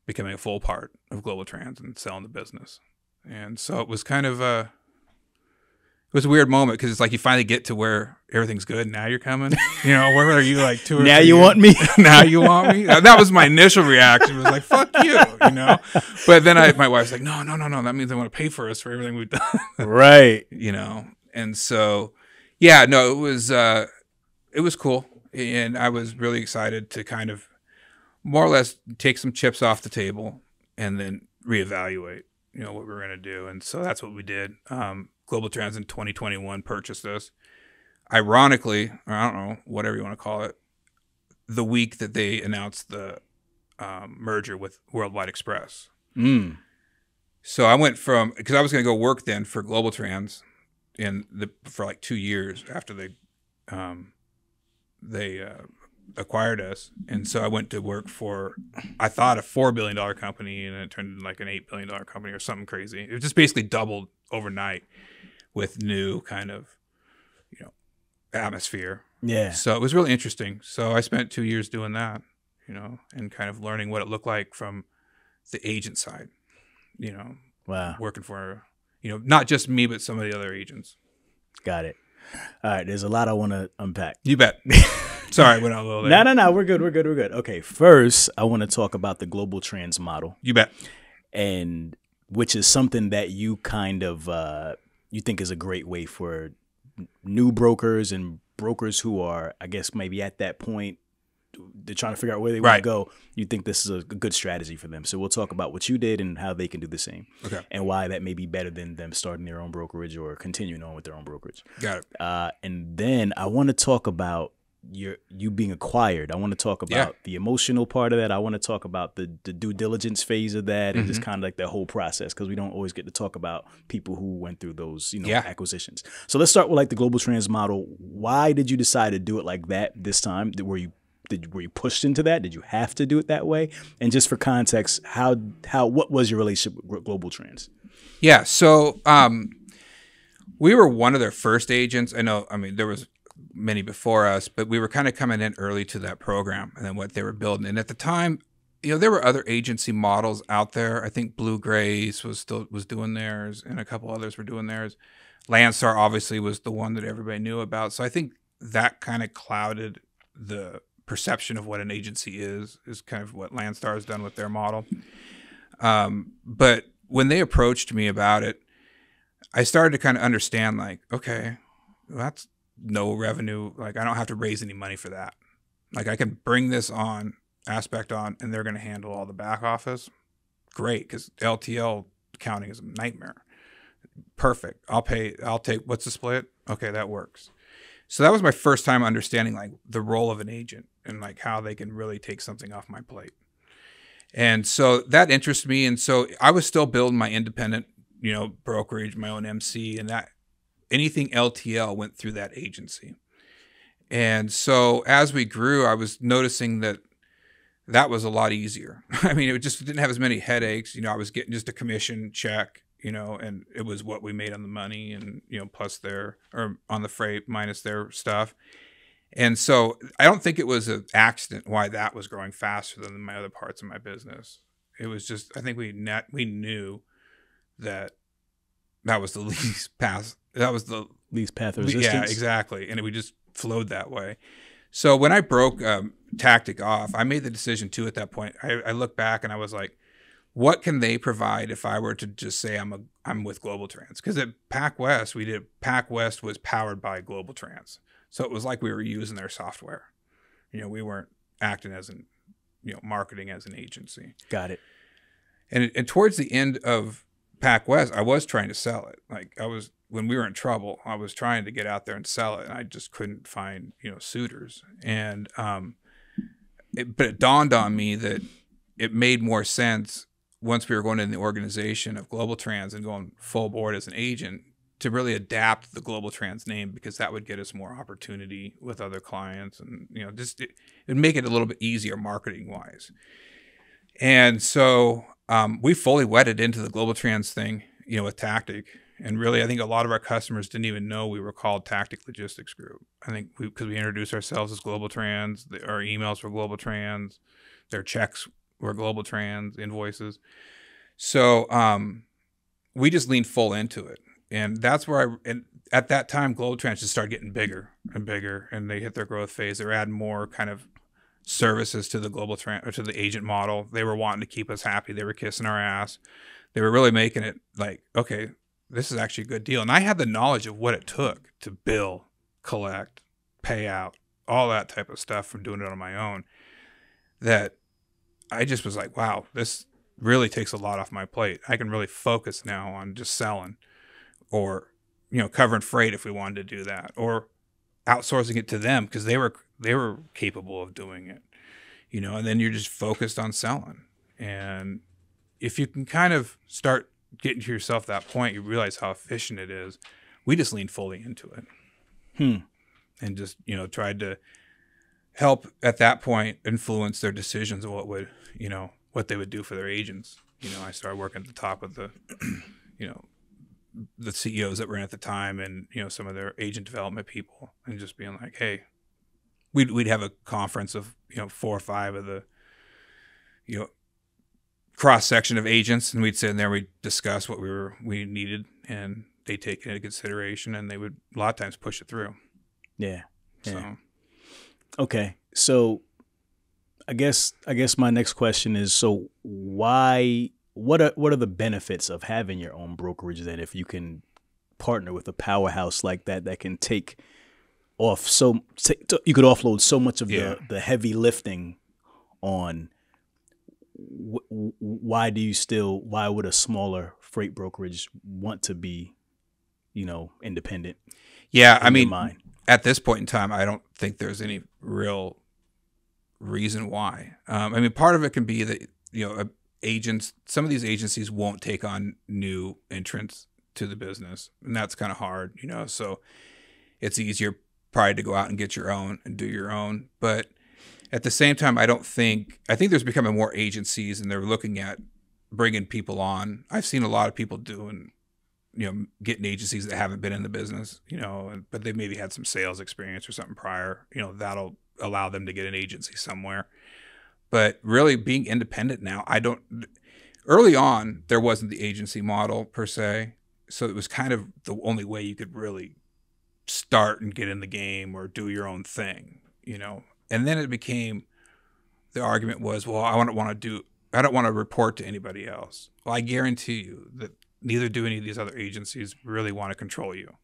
becoming a full part of Global Trans and selling the business. And so it was kind of it was a weird moment, because it's like you finally get to where everything's good. And now you're coming. Where are you like 2 or 3 now you years? want me? Now you want me? That was my initial reaction. It was like, fuck you, But then my wife's like, no. That means they want to pay for us for everything we've done. Right. And so, it was cool. And I was really excited to kind of more or less take some chips off the table and then reevaluate. what we were going to do. And so that's what we did. Global Trans in 2021 purchased us. Ironically, or I don't know, whatever you want to call it, the week that they announced the merger with Worldwide Express. So I went from, because I was going to go work then for Global Trans for like 2 years after they acquired us. And so I went to work for, I thought, a $4 billion company, and it turned into like an $8 billion company or something crazy. It just basically doubled overnight with new kind of, atmosphere. Yeah. So it was really interesting. So I spent 2 years doing that, and kind of learning what it looked like from the agent side, Wow. working for, not just me, but some of the other agents. Got it. All right. There's a lot I want to unpack. You bet. Sorry, I went out a little there. No. We're good. Okay. First, I want to talk about the Global Trans model. You bet. And which is something that you kind of, you think is a great way for new brokers and brokers who are, I guess, maybe at that point, they're trying to figure out where they want to go. You think this is a good strategy for them. So we'll talk about what you did and how they can do the same. Okay. And why that may be better than them starting their own brokerage or continuing on with their own brokerage. Got it. And then I want to talk about you being acquired. I want to talk about the emotional part of that. I want to talk about the due diligence phase of that, and just kind of like the whole process, because we don't always get to talk about people who went through those acquisitions. So let's start with like the Global Trans model. Why did you decide to do it like that this time? Were you pushed into that? Did you have to do it that way? And just for context, what was your relationship with Global Trans? Yeah. So we were one of their first agents. I mean, there was many before us, but we were kind of coming in early to that program and then what they were building. And at the time, there were other agency models out there. I think Blue Grace was doing theirs, and a couple others were doing theirs. Landstar obviously was the one that everybody knew about. So I think that kind of clouded the perception of what an agency is kind of what Landstar has done with their model. But when they approached me about it, I started to kind of understand, like, okay, well, that's no revenue. Like, I don't have to raise any money for that. Like, I can bring this aspect on, and they're going to handle all the back office. Great, because LTL accounting is a nightmare. Perfect. I'll take, what's the split? Okay, that works. So that was my first time understanding like the role of an agent and like how they can really take something off my plate. And so that interested me. And so I was still building my independent, brokerage, my own MC, and that anything LTL went through that agency. And so as we grew, I was noticing that was a lot easier. I mean, it just didn't have as many headaches. I was getting just a commission check, and it was what we made on the money and, plus on the freight minus their stuff. And so I don't think it was an accident why that was growing faster than my other parts of my business. It was just, I think we knew that was the least path. That was the least path of resistance. Yeah, exactly. And we just flowed that way. So when I broke Tactic off, I made the decision too at that point. I look back and I was like, what can they provide if I were to just say I'm with Global Trans? Because at Pac West was powered by Global Trans. So it was like we were using their software. We weren't acting as marketing as an agency. Got it. And towards the end of Pac West, I was trying to sell it. Like when we were in trouble, I was trying to get out there and sell it, and I just couldn't find, suitors. And but it dawned on me that it made more sense once we were going in the organization of Global Trans and going full board as an agent to really adapt the Global Trans name, because that would get us more opportunity with other clients, and just it would make it a little bit easier marketing wise. And so we fully wedded into the Global Trans thing, with Tactic. And really, I think a lot of our customers didn't even know we were called Tactic Logistics Group. I think because we introduced ourselves as Global Trans, our emails were Global Trans, their checks were Global Trans, invoices. So we just leaned full into it. And that's where and at that time, Global Trans just started getting bigger and bigger, and they hit their growth phase. They were adding more kind of services to the Global Trans, or to the agent model. They were wanting to keep us happy. They were kissing our ass. They were really making it like, okay, this is actually a good deal. And I had the knowledge of what it took to bill, collect, pay out, all that type of stuff from doing it on my own, that I just was like, wow, this really takes a lot off my plate. I can really focus now on just selling, or, you know, covering freight if we wanted to do that, or outsourcing it to them because they were capable of doing it, you know, and then you're just focused on selling. And if you can kind of start getting to yourself at that point, you realize how efficient it is. We just leaned fully into it. And just, you know, tried to help at that point influence their decisions of what would, you know, what they would do for their agents. You know, I started working at the top of the, you know, the CEOs that were in at the time, and, you know, some of their agent development people, and just being like, hey, we'd have a conference of, you know, 4 or 5 of the, you know, cross section of agents, and we'd sit in there, we'd discuss what we needed, and they take it into consideration, and they would a lot of times push it through. Yeah. So, okay. So I guess my next question is, so what are the benefits of having your own brokerage then, if you can partner with a powerhouse like that can take off you could offload so much of the heavy lifting on. Why would a smaller freight brokerage want to be, you know, independent? Yeah, I mean, at this point in time, I don't think there's any real reason why. I mean, part of it can be that, you know, some of these agencies won't take on new entrants to the business, and that's kind of hard, you know, so it's easier probably to go out and get your own and do your own. But at the same time, I think there's becoming more agencies, and they're looking at bringing people on. I've seen a lot of people doing, you know, getting agencies that haven't been in the business, you know, but they maybe had some sales experience or something prior, you know, that'll allow them to get an agency somewhere. But really being independent now, early on, there wasn't the agency model per se. So it was kind of the only way you could really start and get in the game or do your own thing, you know. And then it became, the argument was, well, I don't want to report to anybody else. Well, I guarantee you that neither do any of these other agencies really want to control you.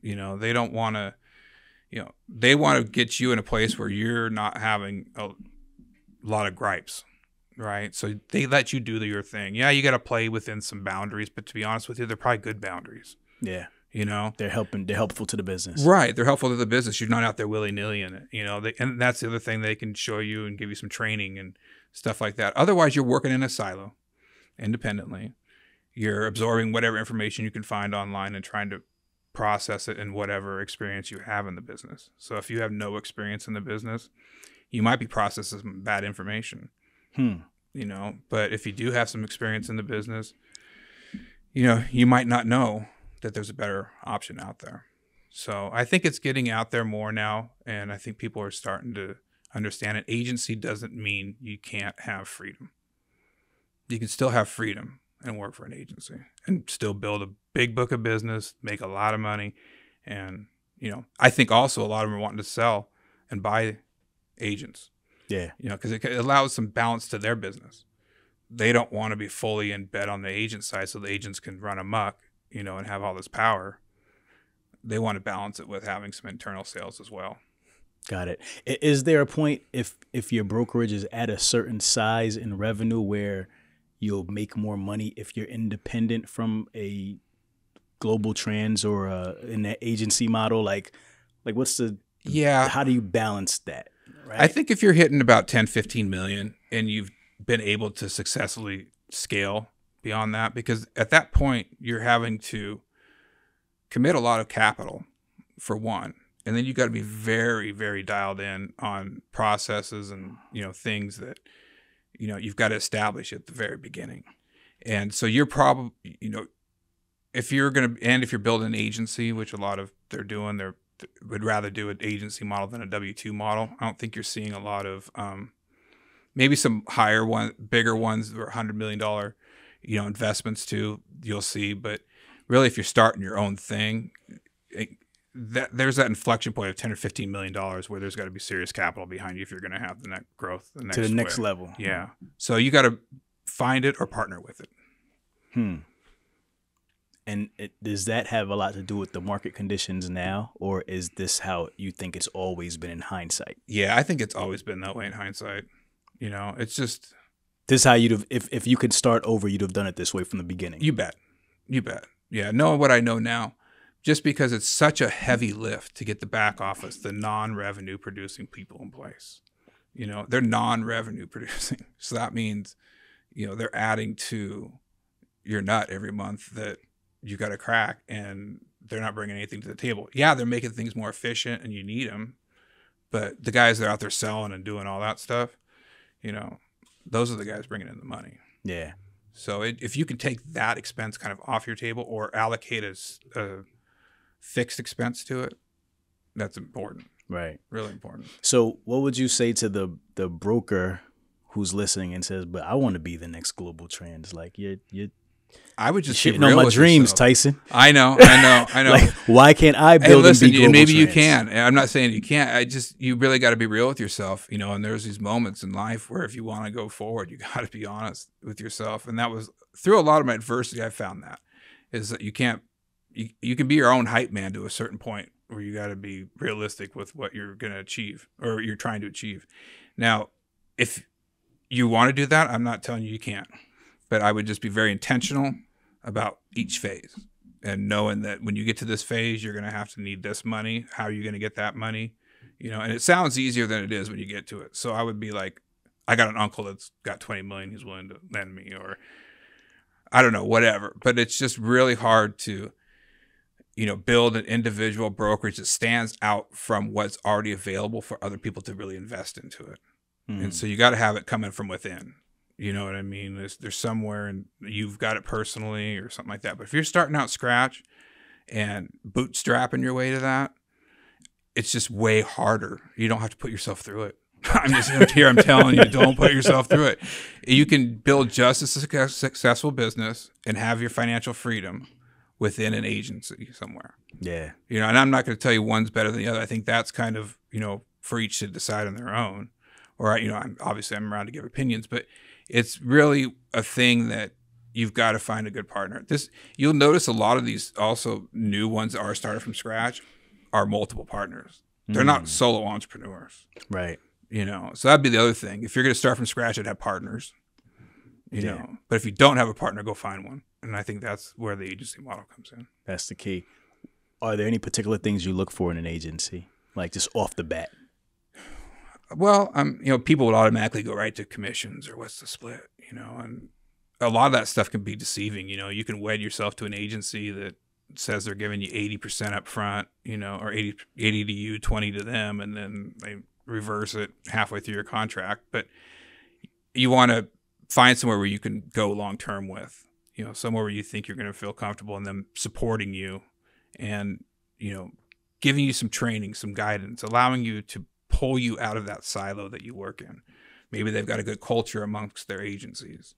You know, they don't want to, you know, they want to get you in a place where you're not having a lot of gripes, right? So they let you do your thing. Yeah, you got to play within some boundaries, but to be honest with you, they're probably good boundaries. Yeah. You know, they're helpful to the business. Right. They're helpful to the business. You're not out there willy-nilly in it, you know, and that's the other thing, they can show you and give you some training and stuff like that. Otherwise, you're working in a silo independently. You're absorbing whatever information you can find online and trying to process it in whatever experience you have in the business. So if you have no experience in the business, you might be processing some bad information, you know, but if you do have some experience in the business, you know, you might not know that there's a better option out there. So I think it's getting out there more now, and I think people are starting to understand it. Agency doesn't mean you can't have freedom. You can still have freedom and work for an agency and still build a big book of business, make a lot of money. And, you know, I think also a lot of them are wanting to sell and buy agents. Yeah. You know, because it allows some balance to their business. They don't want to be fully in bed on the agent side so the agents can run amok, you know, and have all this power. They want to balance it with having some internal sales as well. Got it. Is there a point if your brokerage is at a certain size in revenue where you'll make more money if you're independent from a global trans or in that agency model? Like what's how do you balance that? Right? I think if you're hitting about 10, 15 million and you've been able to successfully scale beyond that, because at that point you're having to commit a lot of capital for one, and then you got to be very, very dialed in on processes and, you know, things that, you know, you've got to establish at the very beginning. And so you're probably, you know, if you're building an agency, which a lot of they're doing, would rather do an agency model than a W-2 model. I don't think you're seeing a lot of, maybe some bigger ones, or $100 million, you know, investments too, you'll see. But really, if you're starting your own thing, there's that inflection point of $10 or $15 million where there's got to be serious capital behind you if you're going to have the next growth, to the next level. Yeah. So you got to find it or partner with it. And does that have a lot to do with the market conditions now, or is this how you think it's always been in hindsight? Yeah, I think it's always been that way in hindsight. You know, it's just This is how you'd have, if you could start over, you'd have done it this way from the beginning. You bet. Yeah, knowing what I know now, just because it's such a heavy lift to get the back office, the non-revenue producing people in place. They're non-revenue producing. So that means, they're adding to your nut every month that you got to crack, and they're not bringing anything to the table. Yeah, they're making things more efficient and you need them. But the guys that are out there selling and doing all that stuff, those are the guys bringing in the money. Yeah. So if you can take that expense kind of off your table or allocate a fixed expense to it, that's important. Right. Really important. So what would you say to the broker who's listening and says, but I want to be the next global trans? Like I would just shitting on my dreams, yourself. Tyson. I know. Like, why can't I build and be global maybe trans? You can. I'm not saying you can't. You really got to be real with yourself, and there's these moments in life where if you want to go forward, you got to be honest with yourself. And that was through a lot of my adversity, I found that is that you can be your own hype man to a certain point where you got to be realistic with what you're going to achieve or you're trying to achieve. Now, if you want to do that, I'm not telling you can't, but I would just be very intentional about each phase and knowing that when you get to this phase, you're going to have to need this money. How are you going to get that money? And it sounds easier than it is when you get to it. So I would be like, I got an uncle that's got 20 million he's willing to lend me, or I don't know, whatever. But it's just really hard to, build an individual brokerage that stands out from what's already available for other people to really invest into it. And so you got to have it coming from within. You know what I mean? There's somewhere and you've got it personally or something like that. But if you're starting out scratch and bootstrapping your way to that, it's just way harder. You don't have to put yourself through it. I'm telling you, don't put yourself through it. You can build just a successful business and have your financial freedom within an agency somewhere. Yeah. And I'm not going to tell you one's better than the other. I think that's kind of, for each to decide on their own. Or, I'm around to give opinions, but it's really a thing that you've got to find a good partner. You'll notice a lot of these also new ones that are started from scratch are multiple partners. They're not solo entrepreneurs. Right. So that'd be the other thing. If you're going to start from scratch, I'd have partners, you know, but if you don't have a partner, go find one. And I think that's where the agency model comes in. That's the key. Are there any particular things you look for in an agency? Like just off the bat? Well, people would automatically go right to commissions or what's the split, and a lot of that stuff can be deceiving. You can wed yourself to an agency that says they're giving you 80% up front, or 80 to you, 20 to them, and then they reverse it halfway through your contract. But you want to find somewhere where you can go long-term with, somewhere where you think you're going to feel comfortable and them supporting you and, giving you some training, some guidance, allowing you to pull you out of that silo that you work in. Maybe they've got a good culture amongst their agencies.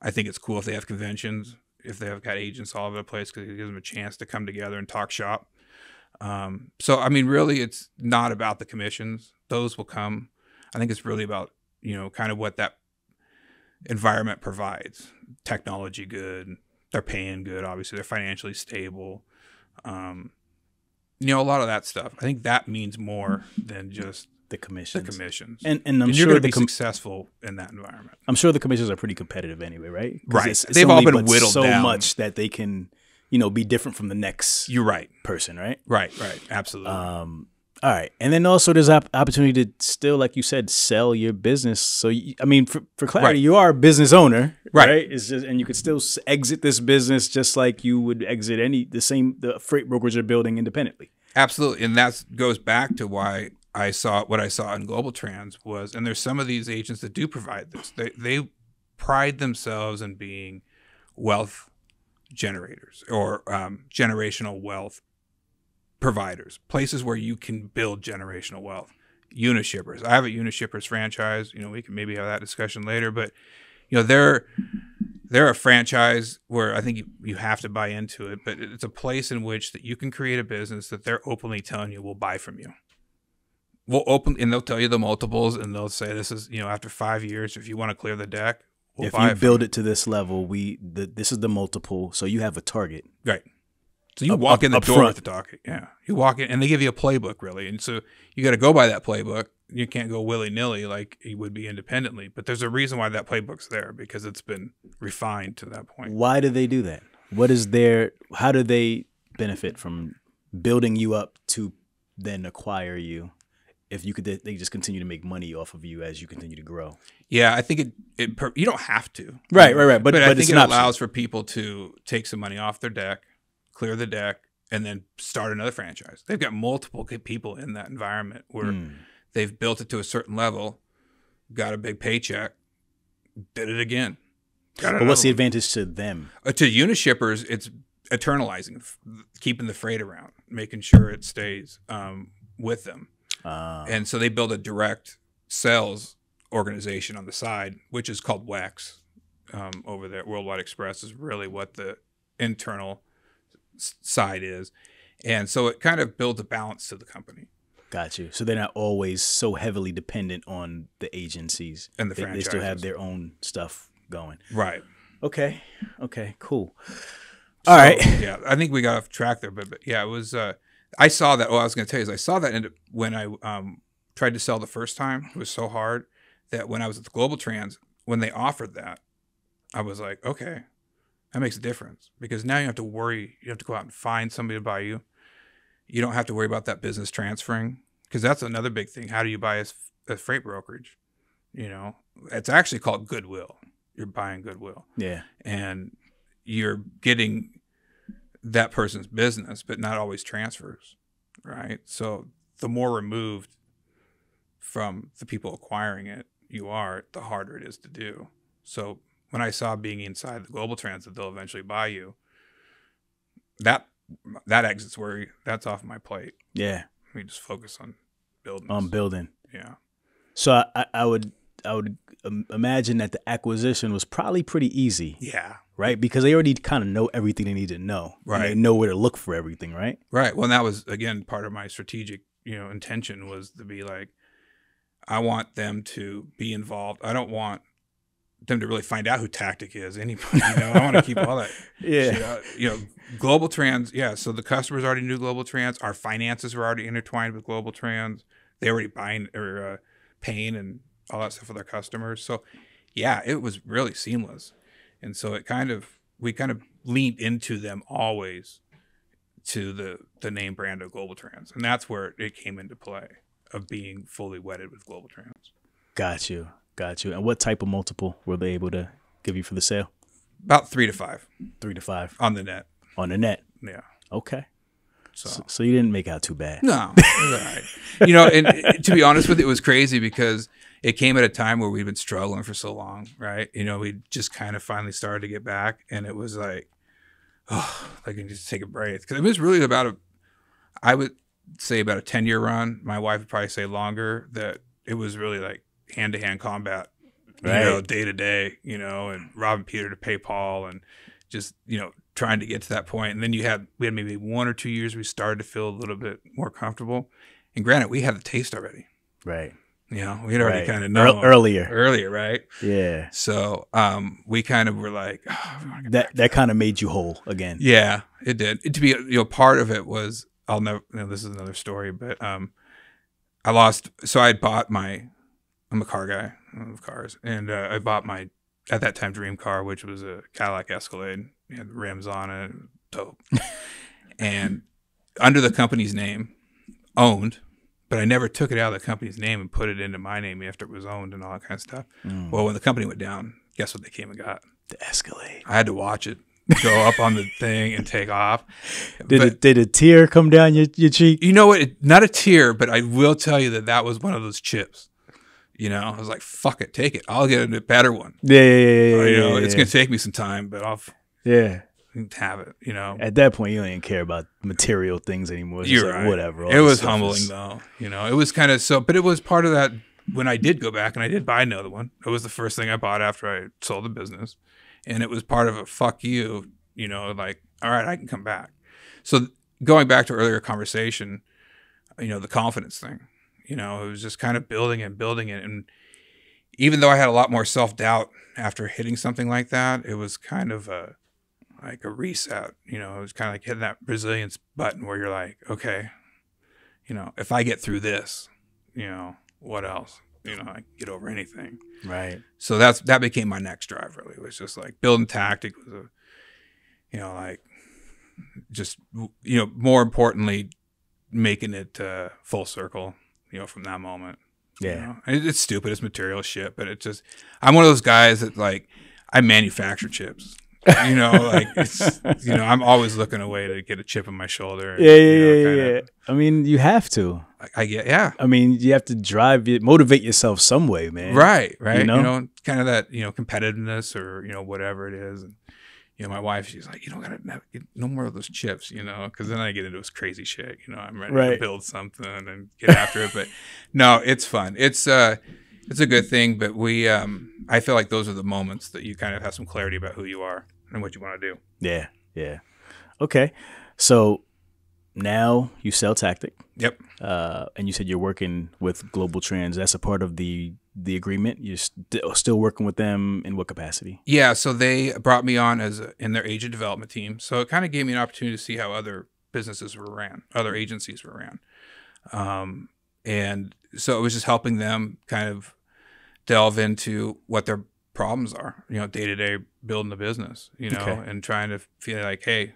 I think it's cool if they have conventions, if they have got agents all over the place, because it gives them a chance to come together and talk shop. Really it's not about the commissions. Those will come. I think it's really about, kind of what that environment provides. Technology good. They're paying good. Obviously they're financially stable. A lot of that stuff. I think that means more than just the commissions. And I'm you're sure going to be successful in that environment. I'm sure the commissions are pretty competitive anyway, right? Right. It's They've all been whittled so down. much that they can, be different from the next You're right. person, right? Right. Absolutely. All right. And then also there's opportunity to still, like you said, sell your business. So, for clarity, you are a business owner, right? It's just, and you could still exit this business just like you would exit the freight brokerage you're building independently. Absolutely. And that goes back to why what I saw in Global Trans was, and there's some of these agents that do provide this. They pride themselves in being wealth generators or generational wealth providers, places where you can build generational wealth. Unishippers. I have a Unishippers franchise. We can maybe have that discussion later, but they're a franchise where I think you have to buy into it, but it's a place in which that you can create a business that they're openly telling you we'll buy from you. And they'll tell you the multiples, and they'll say this is, after 5 years, if you want to clear the deck, we'll buy it. If you build it to this level, this is the multiple, so you have a target. Right. So you walk in the door with the target. Yeah. You walk in, and they give you a playbook, really. And so you got to go by that playbook go willy-nilly like you would be independently. But there's a reason why that playbook's there, because it's been refined to that point. Why do they do that? How do they benefit from building you up to then acquire you? If they just continue to make money off of you as you continue to grow. Yeah, I think you don't have to. Right. But I think it's it an allows for people to take some money off their deck, clear the deck, and then start another franchise. They've got multiple people in that environment where they've built it to a certain level, got a big paycheck, did it again. But what's the advantage to them? To unishippers, it's eternalizing, keeping the freight around, making sure it stays with them. And so they build a direct sales organization on the side, which is called WEX over there. Worldwide Express is really what the internal side is. And so it kind of builds a balance to the company. Got you. So they're not always so heavily dependent on the agencies. And the franchises. They still have their own stuff going. Right. Okay, cool. All right. Yeah, I think we got off track there, but yeah, it was... I saw that. I was going to tell you is I saw that when I tried to sell the first time. It was so hard that when I was at the Global Trans, when they offered that, I was like, okay, that makes a difference, because now you have to worry. You have to go out and find somebody to buy you. You don't have to worry about that business transferring, because that's another big thing. How do you buy a freight brokerage? It's actually called goodwill. You're buying goodwill. Yeah. And you're getting that person's business, but not always transfers, right? So the more removed from the people acquiring it you are, the harder it is to do. So when I saw being inside the Global Trans that they'll eventually buy you, that exit's worry, that's off my plate. Yeah. We just focus on building. On building. Yeah. So I would imagine that the acquisition was probably pretty easy. Yeah. Right? Because they already kind of know everything they need to know. Right. And they know where to look for everything, right? Right. Well, and that was, again, part of my strategic, intention was to be like, I want them to be involved. I don't want them to really find out who Tactic is. Anybody, I want to keep all that. Yeah. Shit. Global Trans. Yeah. So the customers already knew Global Trans. Our finances were already intertwined with Global Trans. They were already buying or paying and all that stuff for their customers. So yeah, it was really seamless. And so we kind of leaned into them always to the name brand of Global Trans. And that's where it came into play of being fully wedded with Global Trans. Got you. And what type of multiple were they able to give you for the sale? About 3 to 5. 3 to 5. On the net. On the net. Yeah. Okay. So you didn't make out too bad. No. All right. And to be honest with you, it was crazy because it came at a time where we'd been struggling for so long, right? We just kind of finally started to get back, and it was like, oh, I can just take a breath. Because it was really I would say about a 10-year run. My wife would probably say longer, that it was really like hand-to-hand combat, right. Day to day, and robbing Peter to pay Paul, and just, trying to get to that point. And then we had maybe 1 or 2 years we started to feel a little bit more comfortable. And granted, we had the taste already. Right. We had already kind of known. Earlier, right? Yeah. So we kind of were like, oh, we want to get that kind of made you whole again. Yeah, it did. To be, part of it was, I'll never, this is another story, but so I had bought I'm a car guy, I love cars. And I bought my, at that time, dream car, which was a Cadillac Escalade. It had rims on it, dope. And under the company's name, owned, but I never took it out of the company's name and put it into my name after it was owned and all that kind of stuff. Well, when the company went down, guess what they came and got? The Escalade. I had to watch it go up on the thing and take off. Did a tear come down your cheek? You know what? Not a tear, but I will tell you that was one of those chips. I was like, fuck it, take it. I'll get a better one. Yeah. It's going to take me some time, but I'll have it, At that point, you don't even care about material things anymore. It's You're just like, right. Whatever. It was humbling, though. It was kind of but it was part of that when I did go back and I did buy another one. It was the first thing I bought after I sold the business. And it was part of a fuck you, like, all right, I can come back. So going back to earlier conversation, the confidence thing, it was just kind of building it. And even though I had a lot more self-doubt after hitting something like that, it was kind of like a reset. It was kind of like hitting that resilience button where you're like, okay, if I get through this, what else? You know, I get over anything. Right. So that became my next drive. Really, it was just like building tactic was a, you know, like just, you know, more importantly, making it full circle. You know, from that moment. Yeah. You know? And it's stupid. It's material shit, but it just, I'm one of those guys that like, I manufacture chips. You know, like it's, you know, I'm always looking away to get a chip on my shoulder. And, Yeah. I mean, you have to. I get, yeah. I mean, you have to motivate yourself some way, man. Right. You know, kind of that, you know, competitiveness or, you know, whatever it is. And, you know, my wife, she's like, you don't gotta get no more of those chips, you know, because then I get into this crazy shit. You know, I'm ready to build something and get after it. But no, it's fun. It's a good thing. But I feel like those are the moments that you kind of have some clarity about who you are and what you want to do. Yeah. Okay. So now you sell tactic. Yep. And you said you're working with Global Trans. That's a part of the agreement. You're still working with them in what capacity? Yeah. So they brought me on in their agent development team. So it kind of gave me an opportunity to see how other businesses were ran, other agencies were ran. And so it was just helping them kind of delve into what their problems are, you know, day to day building the business, you know, and trying to feel like, hey,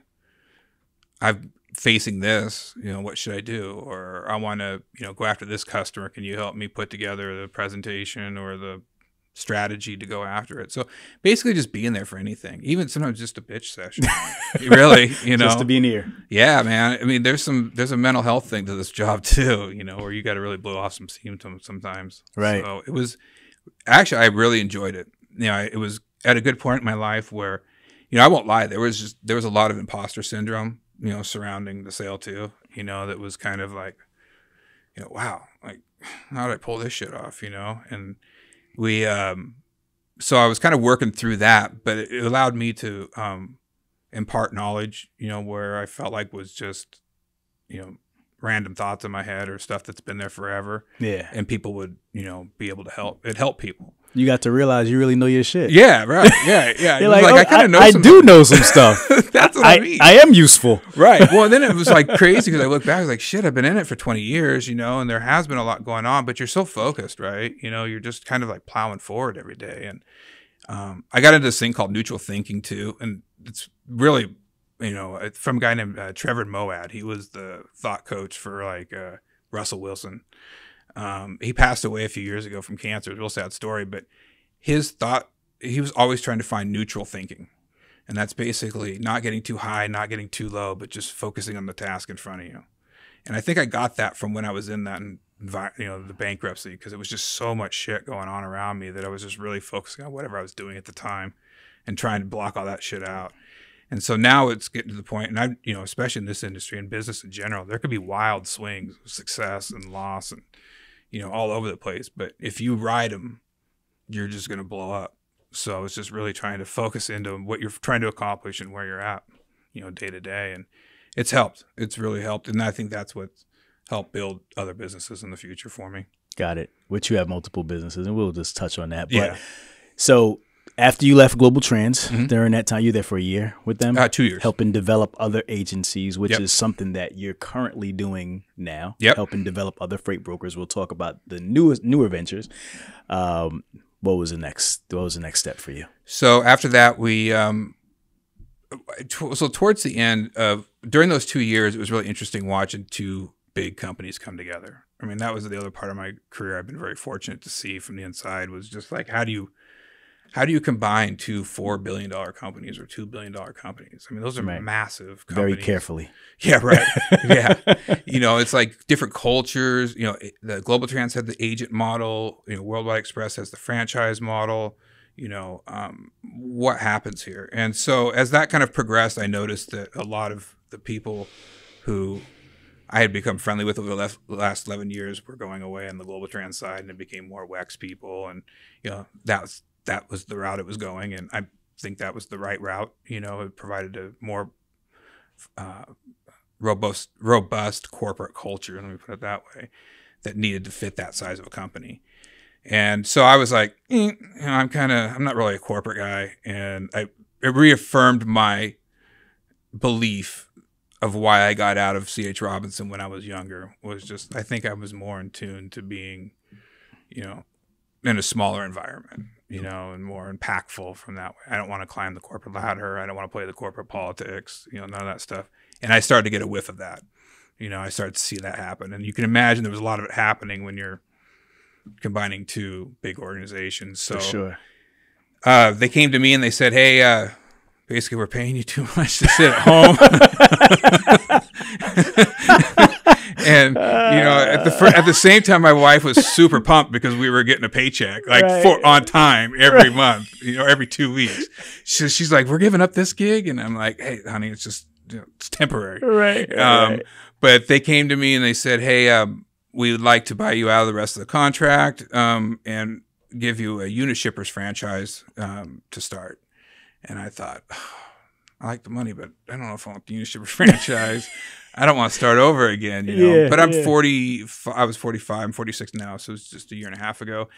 I'm facing this, you know, what should I do? Or I want to, you know, go after this customer. Can you help me put together the presentation or the strategy to go after it? So basically just being there for anything, even sometimes just a bitch session, really, you know, just to be an ear. Yeah, man. I mean, there's a mental health thing to this job too, you know, where you got to really blow off some steam sometimes. Right. So it was actually, I really enjoyed it. You know, it was at a good point in my life where, you know, I won't lie. There was a lot of imposter syndrome, you know, surrounding the sale too, you know, that was kind of like, you know, wow, like how did I pull this shit off, you know? And we, so I was kind of working through that, but it allowed me to impart knowledge, you know, where I felt like was just, you know, random thoughts in my head or stuff that's been there forever. Yeah. And people would, you know, be able to help. It helped people. You got to realize you really know your shit. Yeah, right. Yeah. You're like, I kind of know I do know some stuff. That's what I mean. I am useful. Right. Well, then it was like crazy because I look back, I was like, shit, I've been in it for 20 years, you know, and there has been a lot going on, but you're so focused, right? You know, you're just kind of like plowing forward every day. And I got into this thing called neutral thinking too. And it's really, you know, from a guy named Trevor Moad. He was the thought coach for like Russell Wilson. He passed away a few years ago from cancer. It's a real sad story, but his thought, he was always trying to find neutral thinking. And that's basically not getting too high, not getting too low, but just focusing on the task in front of you. And I think I got that from when I was in that, you know, the bankruptcy, because it was just so much shit going on around me that I was just really focusing on whatever I was doing at the time and trying to block all that shit out. And so now it's getting to the point, and I, you know, especially in this industry and business in general, there could be wild swings of success and loss and, you know, all over the place. But if you ride them, you're just going to blow up. So I was just really trying to focus into what you're trying to accomplish and where you're at, you know, day to day. And it's helped. It's really helped. And I think that's what's helped build other businesses in the future for me. Got it. Which you have multiple businesses, and we'll just touch on that. But yeah. So after you left Global Trans, during that time, you were there for a year with them? 2 years. Helping develop other agencies, which is something that you're currently doing now. Yep. Helping develop other freight brokers. We'll talk about the newer ventures. What was the next step for you? So after that, we so towards the end of during those 2 years, it was really interesting watching two big companies come together. I mean, that was the other part of my career I've been very fortunate to see from the inside, was just like, how do you combine two $4 billion companies or $2 billion companies? I mean, those are massive companies. Very carefully. Yeah, right. Yeah. You know, it's like different cultures. You know, the Global Trans had the agent model. You know, Worldwide Express has the franchise model. You know, what happens here? And so as that kind of progressed, I noticed that a lot of the people who I had become friendly with over the last 11 years were going away on the Global Trans side, and it became more WEX people. And, you know, that was the route it was going. And I think that was the right route. You know, it provided a more robust corporate culture, let me put it that way, that needed to fit that size of a company. And so I was like, you know, I'm not really a corporate guy. And it reaffirmed my belief of why I got out of C.H. Robinson when I was younger, was just, I think I was more in tune to being you know, in a smaller environment, you know, and more impactful from that way. I don't want to climb the corporate ladder. I don't want to play the corporate politics, you know, none of that stuff. And I started to get a whiff of that. You know, I started to see that happen. And you can imagine there was a lot of it happening when you're combining two big organizations. So For sure. They came to me and they said, hey, basically, we're paying you too much to sit at home. And, you know, at the same time, my wife was super pumped because we were getting a paycheck like on time every month, you know, every 2 weeks. She's like, we're giving up this gig. And I'm like, hey, honey, it's just, you know, it's temporary. Right. But they came to me and they said, hey, we would like to buy you out of the rest of the contract and give you a Unishippers franchise to start. And I thought, I like the money, but I don't know if I want the Unishippers franchise. I don't want to start over again, you know. But I'm 40. I was 45. I'm 46 now, so it's just a year and a half ago.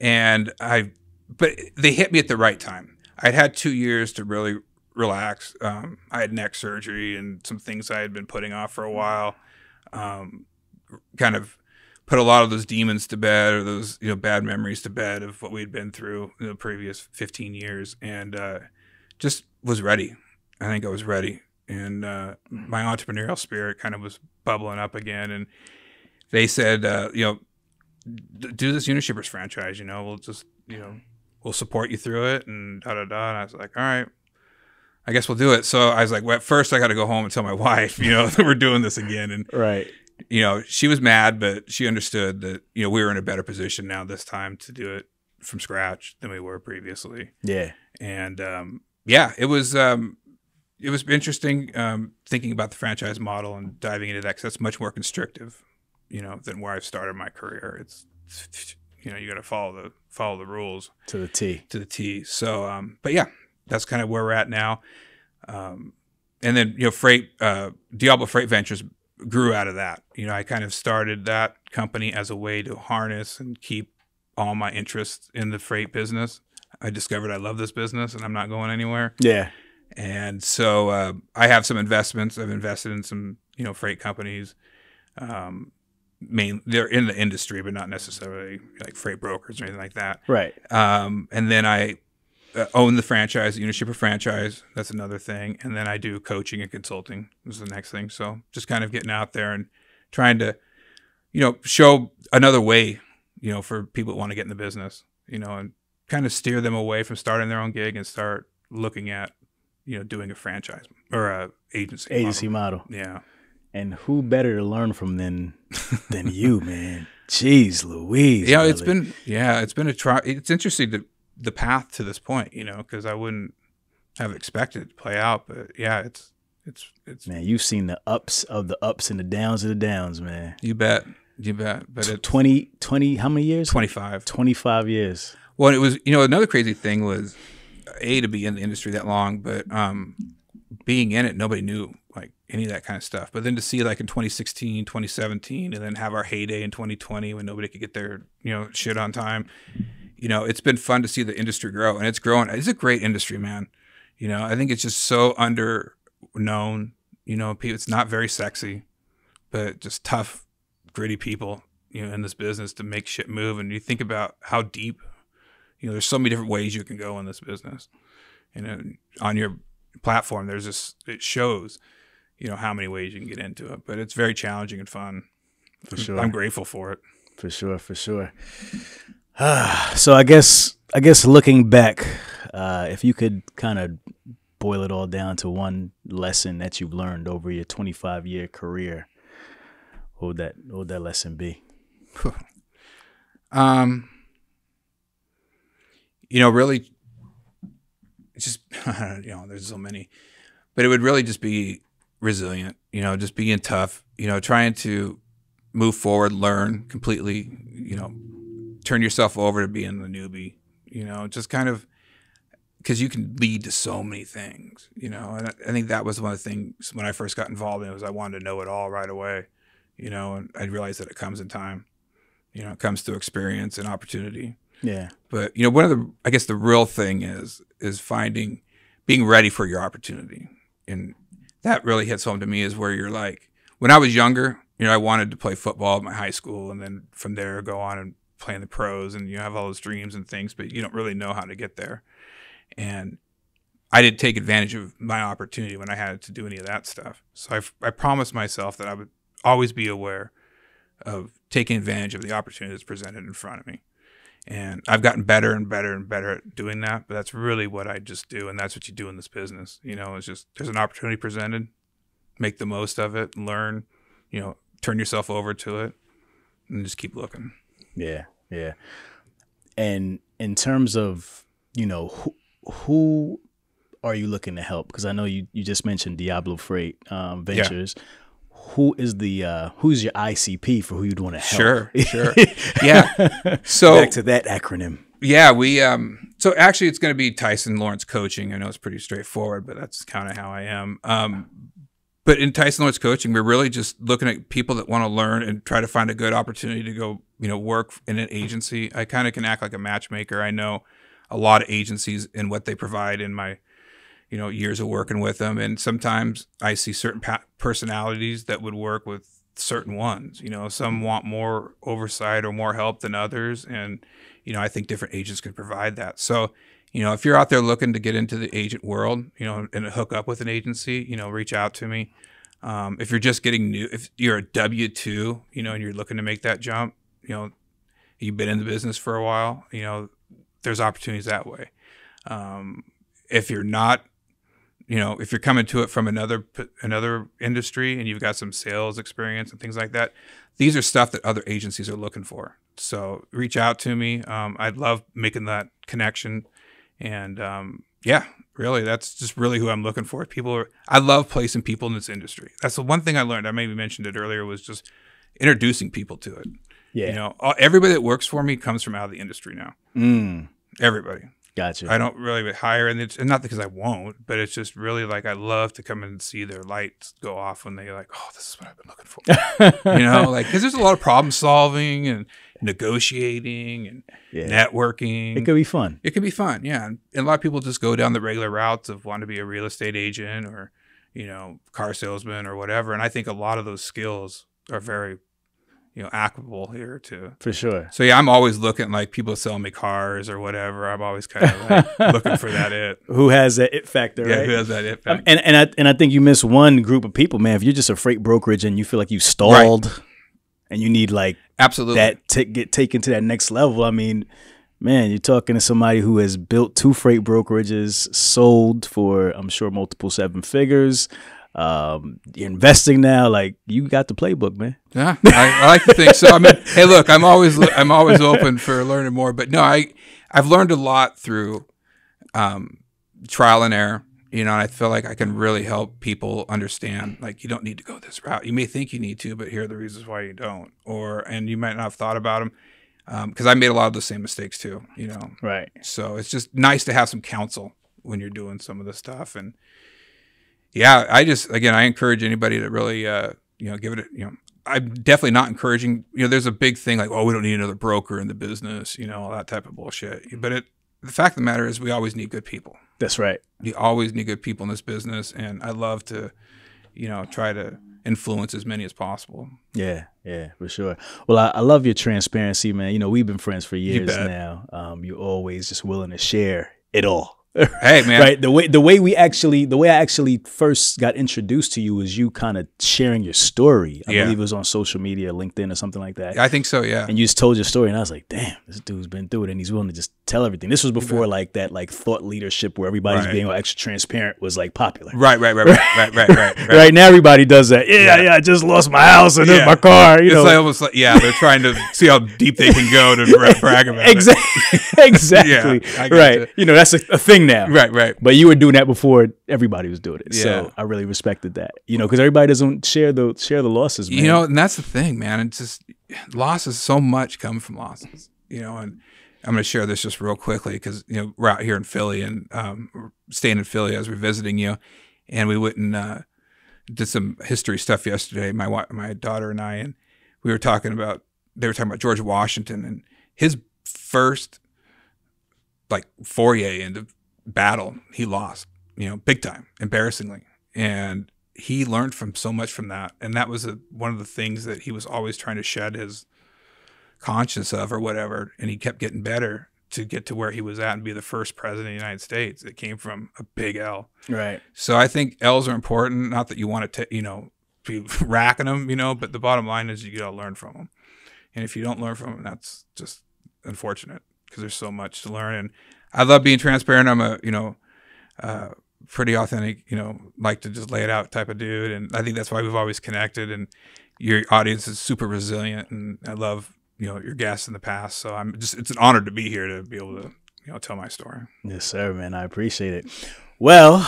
And but they hit me at the right time. I'd had 2 years to really relax. I had neck surgery and some things I had been putting off for a while. Kind of put a lot of those demons to bed, or those, you know, bad memories to bed of what we'd been through in the previous 15 years, and just was ready. I think I was ready. And my entrepreneurial spirit kind of was bubbling up again. And they said, you know, do this Unishippers franchise, you know, we'll just, you know, we'll support you through it and da-da-da. And I was like, all right, I guess we'll do it. So I was like, well, at first I got to go home and tell my wife, you know, that we're doing this again. And, you know, she was mad, but she understood that, you know, we were in a better position now this time to do it from scratch than we were previously. Yeah. And yeah, it was interesting thinking about the franchise model and diving into that, because that's much more constrictive, you know, than where I've started my career. It's you know, you got to follow the rules to the T. So, but yeah, that's kind of where we're at now. And then, you know, Diablo Freight Ventures grew out of that. You know, I kind of started that company as a way to harness and keep all my interests in the freight business. I discovered I love this business and I'm not going anywhere. Yeah. And so I have some investments. I've invested in some, you know, freight companies. They're in the industry, but not necessarily like freight brokers or anything like that. Right. And then I own the franchise, the Unishipper franchise. That's another thing. And then I do coaching and consulting. This is the next thing. So just kind of getting out there and trying to, you know, show another way, you know, for people that want to get in the business, you know, and kind of steer them away from starting their own gig and start looking at, you know, doing a franchise or a agency model. Yeah. And who better to learn from than you, man? Jeez Louise. Yeah, brother. it's been a try. It's interesting the path to this point, you know, because I wouldn't have expected it to play out, but yeah, it's man, you've seen the ups and the downs of the downs, man. You bet. But it's 20 how many years? 25. 25 years. Well, it was, you know, another crazy thing was to be in the industry that long, but being in it, nobody knew like any of that kind of stuff. But then to see like in 2016, 2017, and then have our heyday in 2020 when nobody could get their, you know, shit on time, you know, it's been fun to see the industry grow, and it's growing. It's a great industry, man. You know, I think it's just so underknown. You know, it's not very sexy, but just tough, gritty people, you know, in this business to make shit move. And you think about how deep, you know, there's so many different ways you can go in this business. And on your platform, there's this, it shows, you know, how many ways you can get into it. But it's very challenging and fun. For sure. I'm grateful for it. For sure. So I guess looking back, if you could kind of boil it all down to one lesson that you've learned over your 25-year career, what would that lesson be? You know, really, just, you know, there's so many, but it would really just be resilient, you know, just being tough, you know, trying to move forward, learn completely, you know, turn yourself over to being the newbie, you know, just kind of, because you can lead to so many things, you know, and I think that was one of the things when I first got involved in it, was I wanted to know it all right away, you know, and I realized that it comes in time, you know, it comes through experience and opportunity. Yeah. But, you know, one of the, I guess the real thing is being ready for your opportunity. And that really hits home to me, is where you're like, when I was younger, you know, I wanted to play football at my high school, and then from there go on and playing the pros and you have all those dreams and things, but you don't really know how to get there. And I didn't take advantage of my opportunity when I had to do any of that stuff. So I promised myself that I would always be aware of taking advantage of the opportunity that's presented in front of me. And I've gotten better and better and better at doing that, but that's really what I just do. And that's what you do in this business. You know, it's just, there's an opportunity presented, make the most of it, learn, you know, turn yourself over to it and just keep looking. Yeah. Yeah. And in terms of, you know, who are you looking to help? Because I know you just mentioned Diablo Freight Ventures. Yeah. Who is the who's your ICP for who you'd want to help? Sure. Yeah. So back to that acronym. Yeah, we so actually it's going to be TYSON Lawrence Coaching. I know it's pretty straightforward, but that's kind of how I am. But in TYSON Lawrence Coaching, we're really just looking at people that want to learn and try to find a good opportunity to go, you know, work in an agency. I kind of can act like a matchmaker. I know a lot of agencies and what they provide in my, you know, years of working with them. And sometimes I see certain personalities that would work with certain ones. You know, some want more oversight or more help than others. And, you know, I think different agents can provide that. So, you know, if you're out there looking to get into the agent world, you know, and hook up with an agency, you know, reach out to me. If you're just getting new, if you're a W-2, you know, and you're looking to make that jump, you know, you've been in the business for a while, you know, there's opportunities that way. If you're not, you know, if you're coming to it from another industry and you've got some sales experience and things like that, these are stuff that other agencies are looking for. So reach out to me. I'd love making that connection. And yeah, really, that's just really who I'm looking for. I love placing people in this industry. That's the one thing I learned. I maybe mentioned it earlier, was just introducing people to it. Yeah. You know, everybody that works for me comes from out of the industry now. Everybody. Gotcha. I don't really hire, and it's not because I won't, but it's just really like I love to come and see their lights go off when they're like, oh, this is what I've been looking for. You know, like, because there's a lot of problem solving and negotiating and networking. It could be fun. It could be fun, yeah. And a lot of people just go down the regular routes of wanting to be a real estate agent or, you know, car salesman or whatever. And I think a lot of those skills are very, you know, applicable here too. For sure. So yeah, I'm always looking, like, people selling me cars or whatever. I'm always kind of like looking for that it. Who has that it factor, right? Yeah, who has that it factor. And I think you miss one group of people, man. If you're just a freight brokerage and you feel like you stalled and you need like absolutely that to get taken to that next level, I mean, man, you're talking to somebody who has built 2 freight brokerages, sold for, I'm sure, multiple 7 figures. You're investing now, like, you got the playbook, man. Yeah, I like to think so. I mean, hey, look, I'm always open for learning more, but no, I've learned a lot through trial and error. You know, and I feel like I can really help people understand, like, you don't need to go this route. You may think you need to, but here are the reasons why you don't, and you might not have thought about them. Because I made a lot of the same mistakes too, you know. Right. So it's just nice to have some counsel when you're doing some of this stuff. And yeah, I encourage anybody to really, you know, give it, you know, I'm definitely not encouraging, you know, there's a big thing like, oh, we don't need another broker in the business, you know, all that type of bullshit. But the fact of the matter is we always need good people. That's right. You always need good people in this business. And I love to, you know, try to influence as many as possible. Yeah, for sure. Well, I love your transparency, man. You know, we've been friends for years now. You're always just willing to share it all. Hey, man. Right. The way I actually first got introduced to you was you kind of sharing your story. I believe it was on social media, LinkedIn or something like that. I think so, yeah. And you just told your story, and I was like, damn, this dude's been through it, and he's willing to just tell everything. This was before like that, like, thought leadership where everybody's being extra transparent was like popular. Right. Right now, everybody does that. Yeah, I just lost my house and my car. You know, like almost like, they're trying to see how deep they can go to brag about it. Exactly. Right. You know, that's a thing now. Right. But you were doing that before everybody was doing it. Yeah. So I really respected that. You know, because everybody doesn't share the losses, man. You know, and that's the thing, man. It's just losses, so much come from losses. You know, and I'm going to share this just real quickly because, you know, we're out here in Philly and we're staying in Philly as we're visiting you. And we went and did some history stuff yesterday, my daughter and I, and they were talking about George Washington and his first, like, foray into battle. He lost, you know, big time, embarrassingly. And he learned so much from that. And that was one of the things that he was always trying to shed his conscious of or whatever. And he kept getting better to get to where he was at and be the first president of the United States. It came from a big L. Right. So I think L's are important. Not that you want to, be racking them, but the bottom line is you got to learn from them. And if you don't learn from them, that's just unfortunate because there's so much to learn. And I love being transparent. I'm a, pretty authentic, like to just lay it out type of dude. And I think that's why we've always connected, and your audience is super resilient. And I love, your guests in the past. So it's an honor to be here to be able to, tell my story. Yes, sir, man. I appreciate it. Well,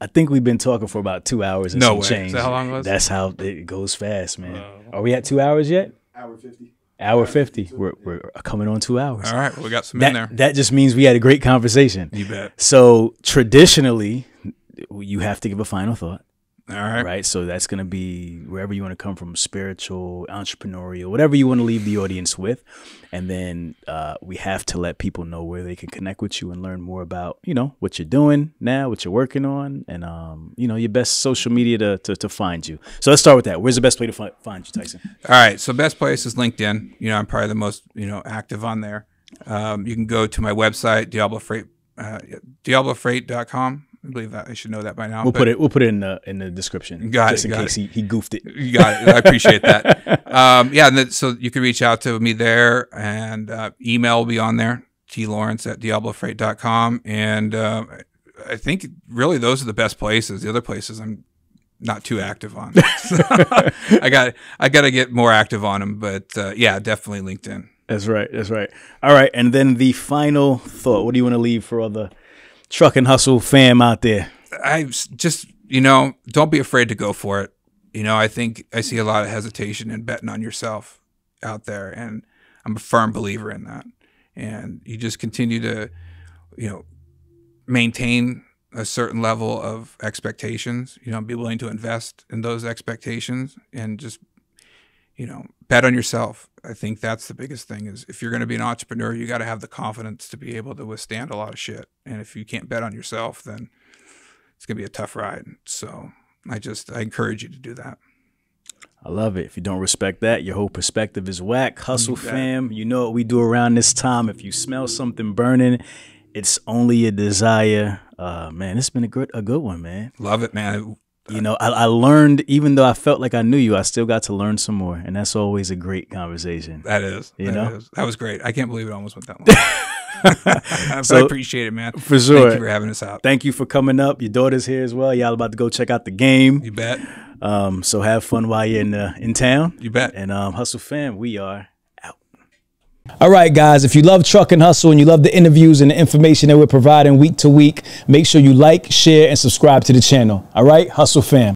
I think we've been talking for about 2 hours and some change. Is that how long it was? That's how it goes fast, man. Are we at 2 hours yet? Hour 50. Hour 50. We're coming on 2 hours. All right. Well, we got some in there. That just means we had a great conversation. You bet. So traditionally, you have to give a final thought. All right. Right. So that's going to be wherever you want to come from, spiritual, entrepreneurial, whatever you want to leave the audience with. And then we have to let people know where they can connect with you and learn more about, what you're doing now, what you're working on, and, your best social media to find you. So let's start with that. Where's the best way to find you, Tyson? All right. So best place is LinkedIn. I'm probably the most, active on there. You can go to my website, diablofreight.com. I believe that I should know that by now. We'll put it in the description. Just in case he goofed it. You got it. I appreciate that. So you can reach out to me there, and email will be on there, tlawrence@diablofreight.com. And I think really those are the best places. The other places I'm not too active on. I got to get more active on them. But definitely LinkedIn. That's right. All right. And then the final thought. What do you want to leave for other truck and hustle fam out there? I just, don't be afraid to go for it. I think I see a lot of hesitation in betting on yourself out there, and I'm a firm believer in that. And you just continue to, maintain a certain level of expectations, be willing to invest in those expectations, and just, bet on yourself. I think that's the biggest thing is if you're going to be an entrepreneur, you got to have the confidence to be able to withstand a lot of shit. And if you can't bet on yourself, then it's going to be a tough ride. So I encourage you to do that. I love it. If you don't respect that, your whole perspective is whack. Hustle fam, you know what we do around this time. If you smell something burning, it's only a desire. Man, it's been a good one, man. Love it, man. I learned, even though I felt like I knew you, I still got to learn some more. And that's always a great conversation. That is. That was great. I can't believe it almost went that long. So, I appreciate it, man. For sure. Thank you for having us out. Thank you for coming up. Your daughter's here as well. Y'all about to go check out the game. You bet. So have fun while you're in town. You bet. And Hustle fam, we are out. All right, guys, if you love Truck and Hustle and you love the interviews and the information that we're providing week to week, make sure you like, share, and subscribe to the channel. All right, Hustle fam.